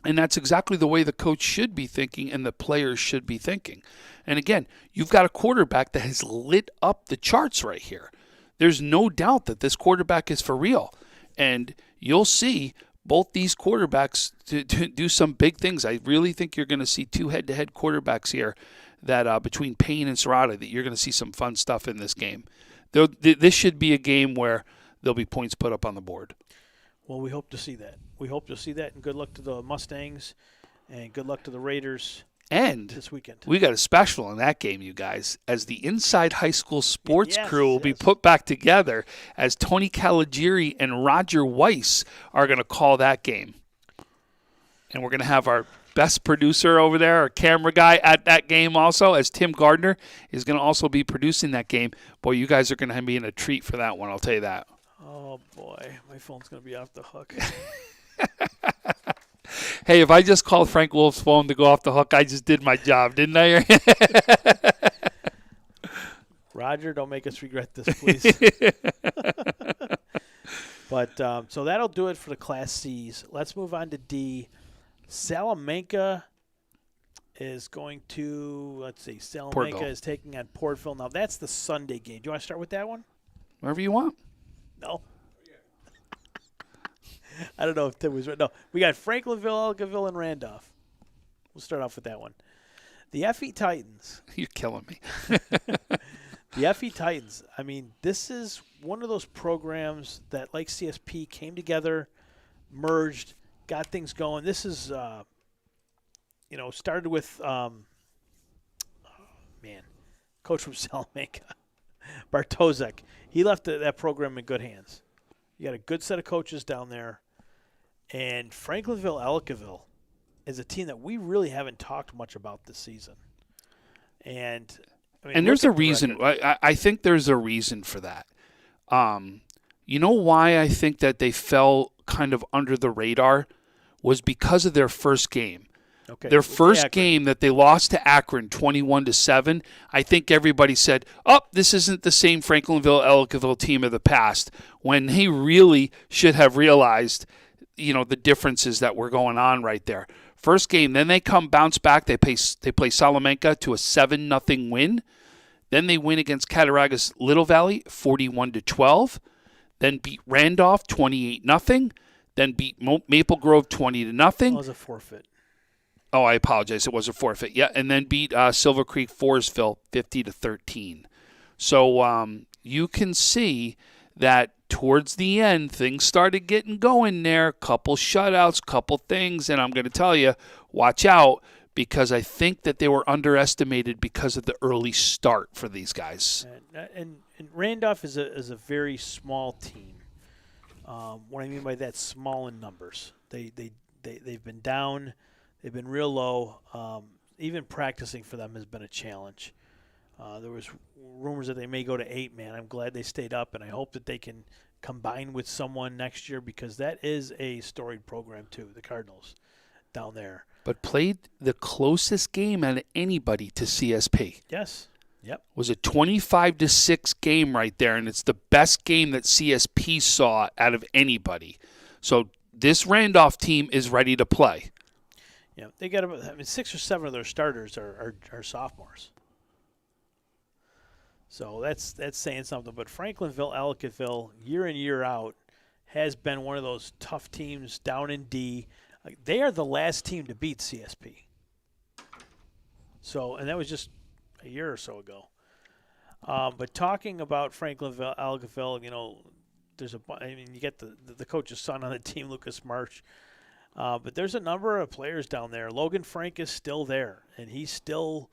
and that's exactly the way the coach should be thinking, and the players should be thinking. And again, you've got a quarterback that has lit up the charts right here. There's no doubt that this quarterback is for real, and you'll see both these quarterbacks to do some big things. I really think you're going to see two head-to-head quarterbacks here. That between Payne and Serrata, that you're going to see some fun stuff in this game. This should be a game where there'll be points put up on the board. Well, we hope to see that. And good luck to the Mustangs, and good luck to the Raiders and this weekend. We got a special in that game, you guys, as the Inside High School Sports crew will be yes. put back together, as Tony Caligieri and Roger Weiss are going to call that game. And we're going to have our best producer over there, our camera guy at that game also, as Tim Gardner is going to also be producing that game. Boy, you guys are going to be in a treat for that one, I'll tell you that. Oh, boy. My phone's going to be off the hook. Hey, if I just called Frank Wolf's phone to go off the hook, I just did my job, didn't I? Roger, don't make us regret this, please. But so that'll do it for the Class C's. Let's move on to D. Salamanca is going to, Salamanca Portville is taking on Portville. Now, that's the Sunday game. Do you want to start with that one? Wherever you want. No. I don't know if Tim was right. No, we got Franklinville, Elgaville, and Randolph. We'll start off with that one. The FE Titans. You're killing me. The FE Titans, I mean, this is one of those programs that, like CSP, came together, merged, got things going. This is, started with, coach from Salamanca, Bartozek. He left that program in good hands. You got a good set of coaches down there. And Franklinville, Ellicaville is a team that we really haven't talked much about this season. And there's a reason. I think there's a reason for that. You know why I think that they fell kind of under the radar was because of their first game. Okay. Their first Akron. game that they lost to Akron 21-7, I think everybody said, "Oh, this isn't the same Franklinville-Ellicottville team of the past," when they really should have realized, the differences that were going on right there. First game, then they bounce back. They play Salamanca to a 7-0 win. Then they win against Cattaraugus Little Valley 41-12. Then beat Randolph 28-0. Then beat Maple Grove 20-0. That was a forfeit. Oh, I apologize. It was a forfeit. Yeah, and then beat Silver Creek Forestville 50-13. So you can see that towards the end, things started getting going there. Couple shutouts, couple things, and I'm going to tell you, watch out, because I think that they were underestimated because of the early start for these guys. And Randolph is a very small team. What I mean by that, small in numbers. They've been down. They've been real low. Even practicing for them has been a challenge. There was rumors that they may go to 8-man. I'm glad they stayed up, and I hope that they can combine with someone next year, because that is a storied program too, the Cardinals down there. But played the closest game out of anybody to CSP. Yes. Yep. Was a 25-6 game right there, and it's the best game that CSP saw out of anybody. So this Randolph team is ready to play. Yeah, they got about 6 or 7 of their starters are sophomores. So that's saying something. But Franklinville-Ellicottville, year in, year out, has been one of those tough teams down in D. They are the last team to beat CSP. So, and that was just a year or so ago. But talking about Franklinville-Ellicottville, you get the coach's son on the team, Lucas March. But there's a number of players down there. Logan Frank is still there, and he's still,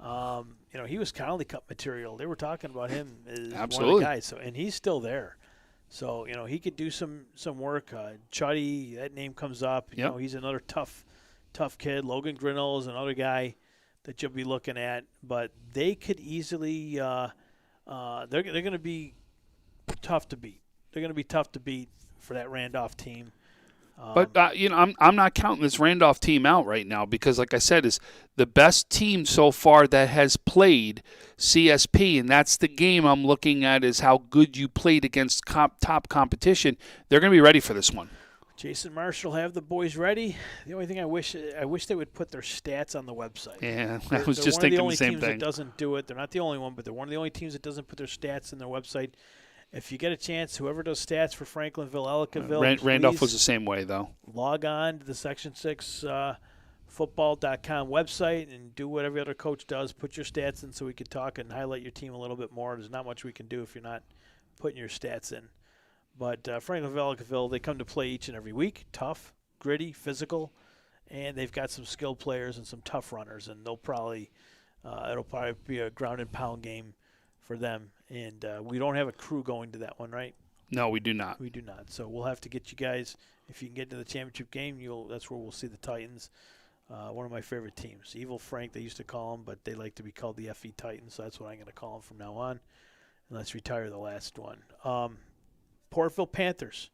he was Connolly Cup material. They were talking about him as Absolutely. one of the guys. And he's still there. So, he could do some work. Chuddy, that name comes up. Yep. He's another tough kid. Logan Grinnell is another guy that you'll be looking at. But they could easily they're going to be tough to beat. They're going to be tough to beat for that Randolph team. But I'm not counting this Randolph team out right now, because, like I said, is the best team so far that has played CSP, and that's the game I'm looking at, is how good you played against top competition. They're going to be ready for this one. Jason Marshall have the boys ready. The only thing I wish they would put their stats on the website. Yeah, I was just thinking the same thing. They're one of the only teams that doesn't do it. They're not the only one, but they're one of the only teams that doesn't put their stats in their website. If you get a chance, whoever does stats for Franklinville-Ellicottville, Randolph was the same way, though. Log on to the Section 6 football.com website and do what every other coach does. Put your stats in so we can talk and highlight your team a little bit more. There's not much we can do if you're not putting your stats in. But Franklinville-Ellicottville, they come to play each and every week. Tough, gritty, physical, and they've got some skilled players and some tough runners, and it'll probably be a ground and pound game for them. And we don't have a crew going to that one, right? No, we do not. We do not. So we'll have to get you guys, if you can get to the championship game, that's where we'll see the Titans. One of my favorite teams. Evil Frank, they used to call them, but they like to be called the FE Titans, so that's what I'm going to call them from now on. And let's retire the last one. Portville Panthers,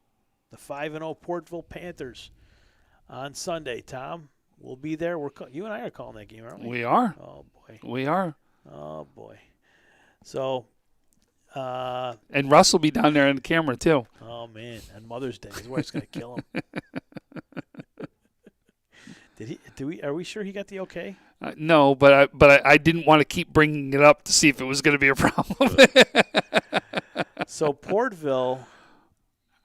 the 5-0 Portville Panthers on Sunday. Tom, we'll be there. You and I are calling that game, aren't we? We are. Oh, boy. We are. Oh, boy. So. And Russ will be down there on the camera, too. Oh, man. On Mother's Day. His wife's going to kill him. Are we sure he got the okay? No, but I didn't want to keep bringing it up to see if it was going to be a problem. So Portville,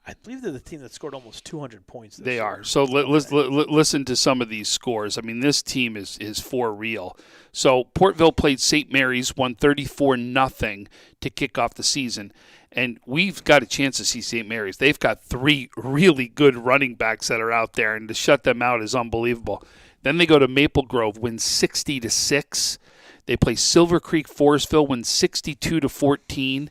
I believe they're the team that scored almost 200 points this year. They are. So listen to some of these scores. I mean, this team is for real. So Portville played St. Mary's, won 34-0 to kick off the season. And we've got a chance to see St. Mary's. They've got 3 really good running backs that are out there, and to shut them out is unbelievable. Then they go to Maple Grove, win 60-6. They play Silver Creek Forestville, win 62-14.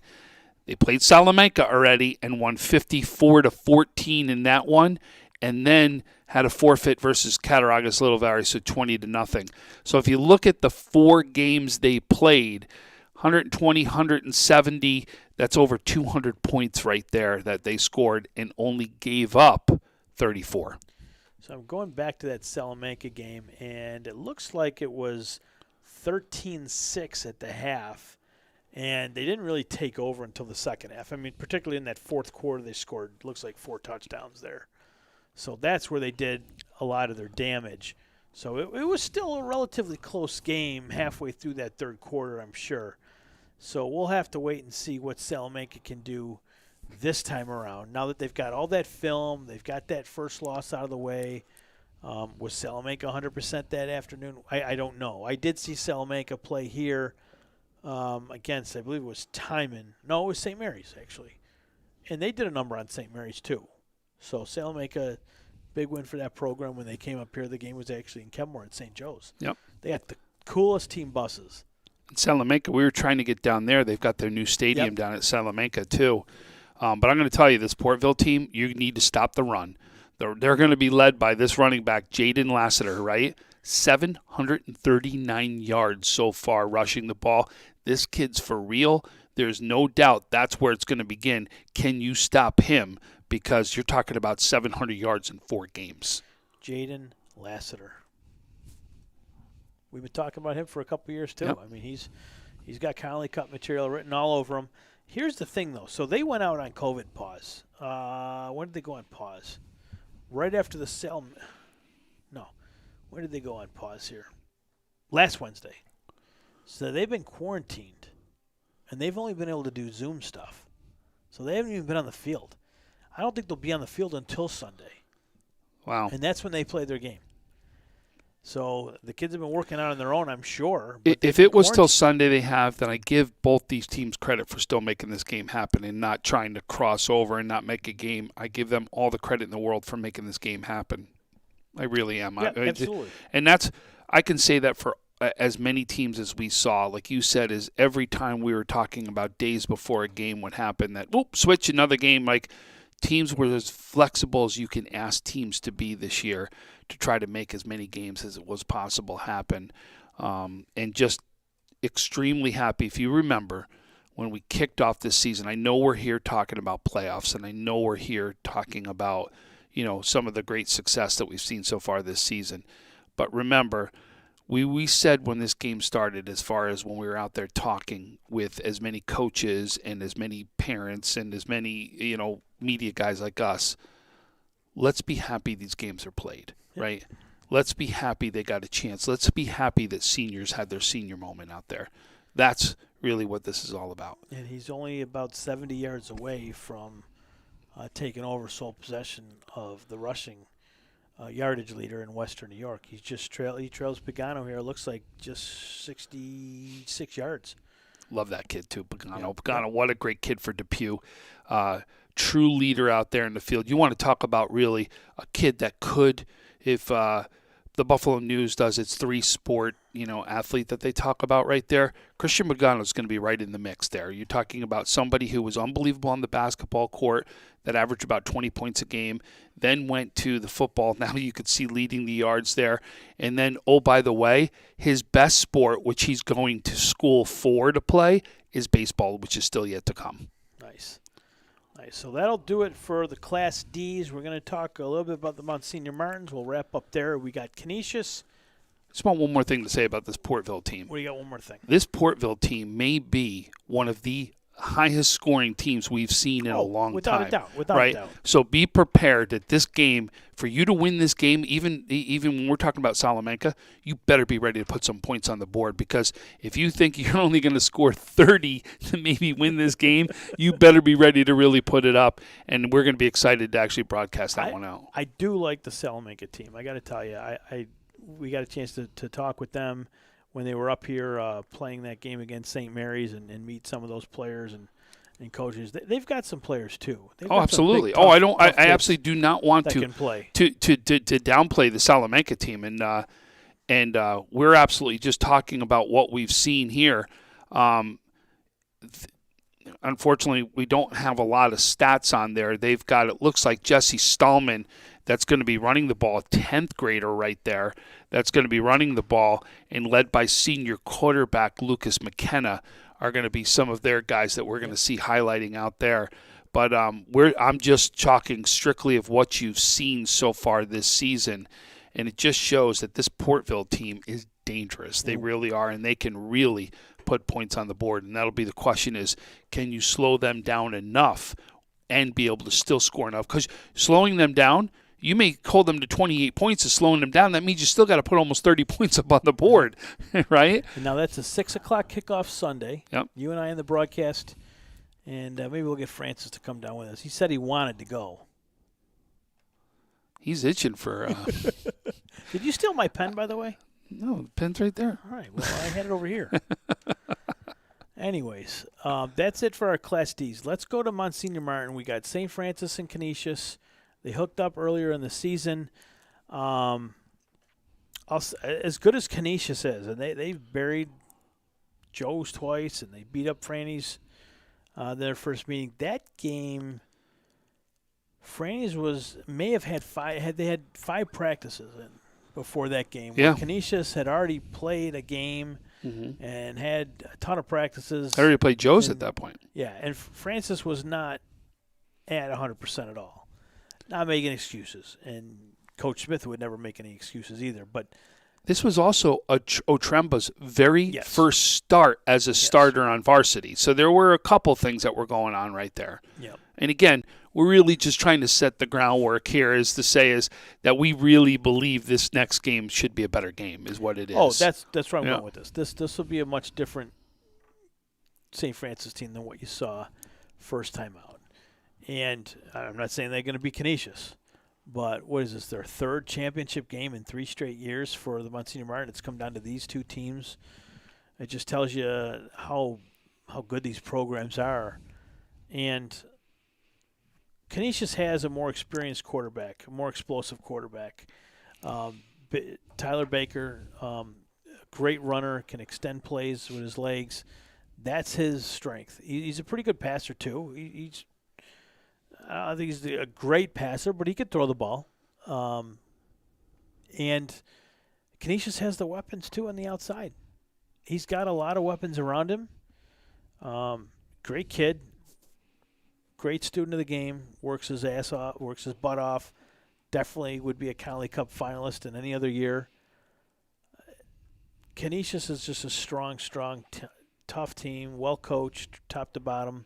They played Salamanca already and won 54-14 in that one, and then had a forfeit versus Cattaraugus Little Valley, so 20-0. So if you look at the 4 games they played, 120, 170, that's over 200 points right there that they scored and only gave up 34. So I'm going back to that Salamanca game, and it looks like it was 13-6 at the half, and they didn't really take over until the second half. I mean, particularly in that fourth quarter, they scored, looks like 4 touchdowns there. So that's where they did a lot of their damage. So it was still a relatively close game halfway through that third quarter, I'm sure. So we'll have to wait and see what Salamanca can do this time around. Now that they've got all that film, they've got that first loss out of the way. Was Salamanca 100% that afternoon? I don't know. I did see Salamanca play here against, I believe it was Timon. No, it was St. Mary's, actually. And they did a number on St. Mary's, too. So Salamanca, big win for that program when they came up here. The game was actually in Kenmore at St. Joe's. Yep. They got the coolest team buses. In Salamanca, we were trying to get down there. They've got their new stadium down at Salamanca, too. But I'm going to tell you, this Portville team, you need to stop the run. They're going to be led by this running back, Jaden Lassiter, right? 739 yards so far rushing the ball. This kid's for real. There's no doubt that's where it's going to begin. Can you stop him? Because you're talking about 700 yards in 4 games. Jaden Lassiter. We've been talking about him for a couple of years, too. Yep. I mean, he's got Connolly Cup material written all over him. Here's the thing, though. So they went out on COVID pause. When did they go on pause? Right after the No. When did they go on pause here? Last Wednesday. So they've been quarantined, and they've only been able to do Zoom stuff. So they haven't even been on the field. I don't think they'll be on the field until Sunday. Wow. And that's when they play their game. So the kids have been working out on their own, I'm sure. If it was till Sunday they have, then I give both these teams credit for still making this game happen and not trying to cross over and not make a game. I give them all the credit in the world for making this game happen. I really am. Yeah, absolutely. And I can say that for as many teams as we saw. Like you said, is every time we were talking about days before a game would happen that, switch another game. Like teams were as flexible as you can ask teams to be this year to try to make as many games as it was possible happen. And just extremely happy. If you remember, when we kicked off this season, I know we're here talking about playoffs, and I know we're here talking about, some of the great success that we've seen so far this season. But remember, we said when this game started, as far as when we were out there talking with as many coaches and as many parents and as many, media guys like us, let's be happy these games are played, right? Let's be happy they got a chance. Let's be happy that seniors had their senior moment out there. That's really what this is all about. And he's only about 70 yards away from taking over sole possession of the rushing yardage leader in Western New York. He trails Pagano here. It looks like just 66 yards. Love that kid too, Pagano. Yeah. Pagano, what a great kid for Depew. True leader out there in the field. You want to talk about really a kid that could, if the Buffalo News does its 3-sport, athlete that they talk about right there, Christian Mcgowan is going to be right in the mix there. You're talking about somebody who was unbelievable on the basketball court, that averaged about 20 points a game, then went to the football. Now you could see leading the yards there. And then, by the way, his best sport, which he's going to school for to play, is baseball, which is still yet to come. Nice. So that'll do it for the Class Ds. We're going to talk a little bit about the Monsignor Martins. We'll wrap up there. We got Canisius. Just want one more thing to say about this Portville team. What do you got? One more thing. This Portville team may be one of the highest scoring teams we've seen in a long time. Without a doubt. So be prepared that this game, for you to win this game, even when we're talking about Salamanca, you better be ready to put some points on the board, because if you think you're only going to score 30 to maybe win this game, you better be ready to really put it up, and we're going to be excited to actually broadcast that one out. I do like the Salamanca team. I got to tell you, we got a chance to talk with them when they were up here playing that game against St. Mary's and meet some of those players and coaches. They've got some players too. Absolutely. Big, tough, I absolutely do not want to downplay the Salamanca team, and we're absolutely just talking about what we've seen here. Unfortunately, we don't have a lot of stats on there. They've got, it looks like Jesse Stallman, that's going to be running the ball, 10th grader right there, that's going to be running the ball, and led by senior quarterback Lucas McKenna are going to be some of their guys that we're going to see highlighting out there. But I'm just talking strictly of what you've seen so far this season, and it just shows that this Portville team is dangerous. They really are, and they can really put points on the board. And that'll be the question: is can you slow them down enough and be able to still score enough? Because slowing them down, you may hold them to 28 points as slowing them down. That means you still got to put almost 30 points up on the board, right? And now that's a 6 o'clock kickoff Sunday. Yep. You and I in the broadcast, and maybe we'll get Francis to come down with us. He said he wanted to go. He's itching for. Did you steal my pen, by the way? No, the pen's right there. All right. Well, I had it over here. Anyways, that's it for our Class Ds. Let's go to Monsignor Martin. We got St. Francis and Canisius. They hooked up earlier in the season. As good as Canisius is, and they've buried Joe's twice, and they beat up Franny's their first meeting. That game, Franny's may have had five practices before that game. Yeah. Canisius had already played a game and had a ton of practices. I already played Joe's at that point. Yeah, and Francis was not at 100% at all. Not making excuses, and Coach Smith would never make any excuses either. But this was also Otremba's very first start as a starter on varsity. So there were a couple things that were going on right there. Yep. And again, we're really just trying to set the groundwork here is that we really believe this next game should be a better game is what it is. Oh, that's where I'm going with this. This will be a much different St. Francis team than what you saw first time out. And I'm not saying they're going to be Canisius, but what is this, their third championship game in 3 straight years for the Monsignor Martin? It's come down to these two teams. It just tells you how good these programs are. And Canisius has a more experienced quarterback, a more explosive quarterback. Tyler Baker, great runner, can extend plays with his legs. That's his strength. He's a pretty good passer, too. I think he's a great passer, but he could throw the ball. And Canisius has the weapons, too, on the outside. He's got a lot of weapons around him. Great kid. Great student of the game. Works his ass off, works his butt off. Definitely would be a Connolly Cup finalist in any other year. Canisius is just a strong, tough team, well-coached, top to bottom.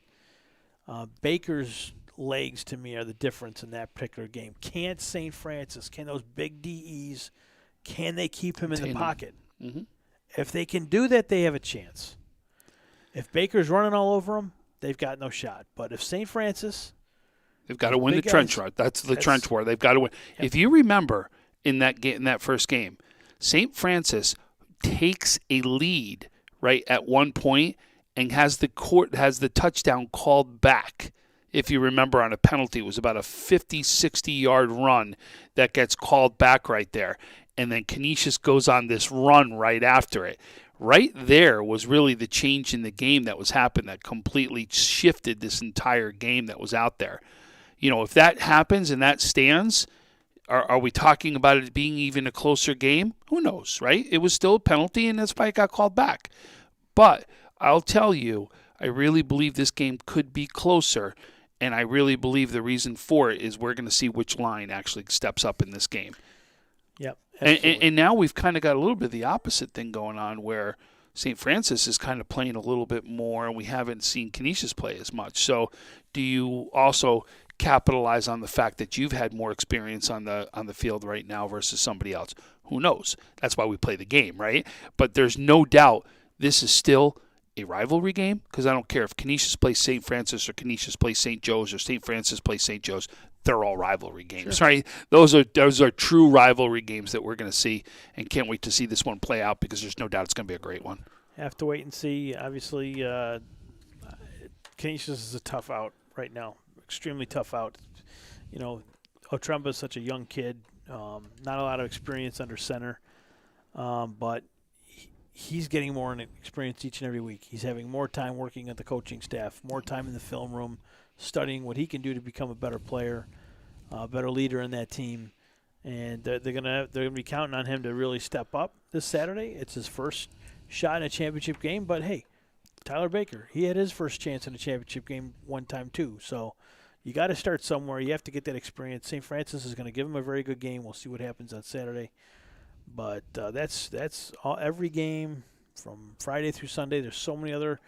Baker's legs, to me, are the difference in that particular game. Can't St. Francis, can those big DEs, can they keep him in the pocket? Mm-hmm. If they can do that, they have a chance. If Baker's running all over them, they've got no shot. But if St. Francis... They've got to win the trench run. That's the trench war. They've got to win. Yep. If you remember in that first game, St. Francis takes a lead right at one point and has the touchdown called back. If you remember on a penalty, it was about a 50, 60-yard run that gets called back right there. And then Canisius goes on this run right after it. Right there was really the change in the game that was happening that completely shifted this entire game that was out there. You know, if that happens and that stands, are we talking about it being even a closer game? Who knows, right? It was still a penalty, and that's why it got called back. But I'll tell you, I really believe this game could be closer. And I really believe the reason for it is we're going to see which line actually steps up in this game. Yep. And now we've kind of got a little bit of the opposite thing going on where St. Francis is kind of playing a little bit more, and we haven't seen Canisius play as much. So do you also capitalize on the fact that you've had more experience on the field right now versus somebody else? Who knows? That's why we play the game, right? But there's no doubt this is still a rivalry game, because I don't care if Canisius plays St. Francis or Canisius plays St. Joe's or St. Francis plays St. Joe's. They're all rivalry games, right? Those are true rivalry games that we're going to see, and can't wait to see this one play out because there's no doubt it's going to be a great one. Have to wait and see. Obviously, Canisius is a tough out right now, extremely tough out. You know, Otremba is such a young kid, not a lot of experience under center, but he's getting more experience each and every week. He's having more time working at the coaching staff, more time in the film room, studying what he can do to become a better player, a better leader in that team. And they're gonna be counting on him to really step up this Saturday. It's his first shot in a championship game, but hey, Tyler Baker. He had his first chance in a championship game one time too. So you got to start somewhere. You have to get that experience. St. Francis is going to give him a very good game. We'll see what happens on Saturday. But that's all, every game from Friday through Sunday. There's so many other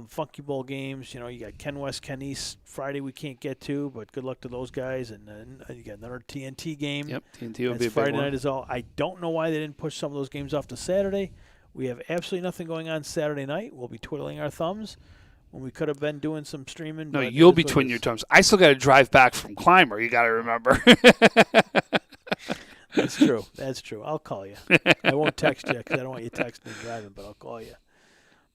Funky Bowl games. You know, you got Ken West, Ken East. Friday we can't get to, but good luck to those guys. And then you got another TNT game. Yep, TNT will be a Friday big one. night is all. I don't know why they didn't push some of those games off to Saturday. We have absolutely nothing going on Saturday night. We'll be twiddling our thumbs when we could have been doing some streaming. No, but you'll it be is what it twiddling your is. thumbs. I still got to drive back from Clymer. You got to remember. That's true. That's true. I'll call you. I won't text you because I don't want you texting and driving, but I'll call you.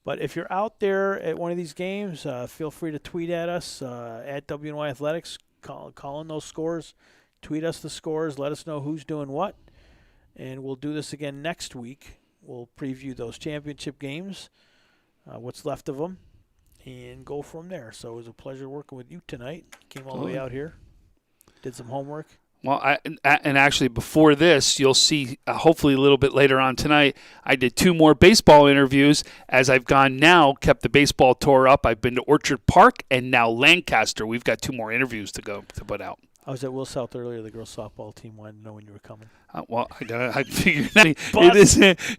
But if you're out there at one of these games, feel free to tweet at us at WNY Athletics. Call in those scores. Tweet us the scores. Let us know who's doing what. And we'll do this again next week. We'll preview those championship games, what's left of them, and go from there. So it was a pleasure working with you tonight. Came all the way out here. Did some homework. Well, and actually before this, you'll see hopefully a little bit later on tonight, I did 2 more baseball interviews as I've gone now, kept the baseball tour up. I've been to Orchard Park and now Lancaster. We've got 2 more interviews to put out. I was at Will South earlier. The girls' softball team wanted to know when you were coming. Well, I figured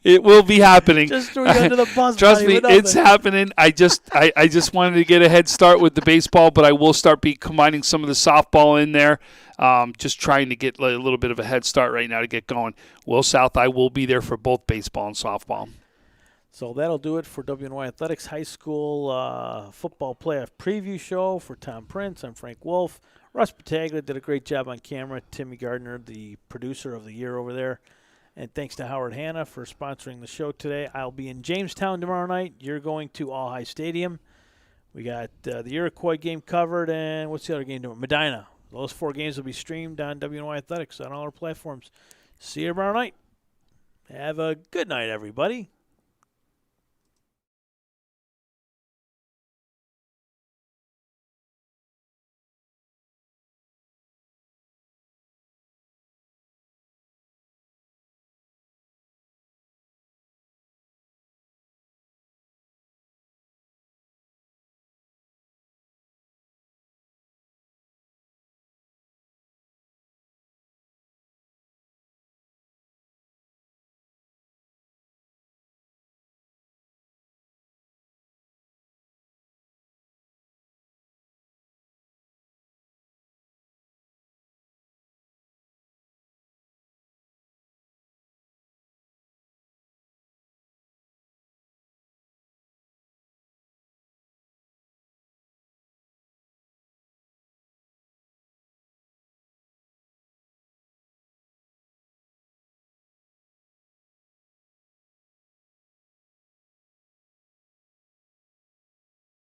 it will be happening. Just threw you under the bus. Trust not me, even it's nothing. happening. I just wanted to get a head start with the baseball, but I will start combining some of the softball in there. Just trying to get a little bit of a head start right now to get going. Will South, I will be there for both baseball and softball. So that'll do it for WNY Athletics High School Football Playoff Preview Show. For Tom Prince, I'm Frank Wolf. Russ Pataglia did a great job on camera. Timmy Gardner, the producer of the year over there. And thanks to Howard Hanna for sponsoring the show today. I'll be in Jamestown tomorrow night. You're going to All High Stadium. We got the Iroquois game covered, and what's the other game doing? Medina. Those 4 games will be streamed on WNY Athletics on all our platforms. See you tomorrow night. Have a good night, everybody.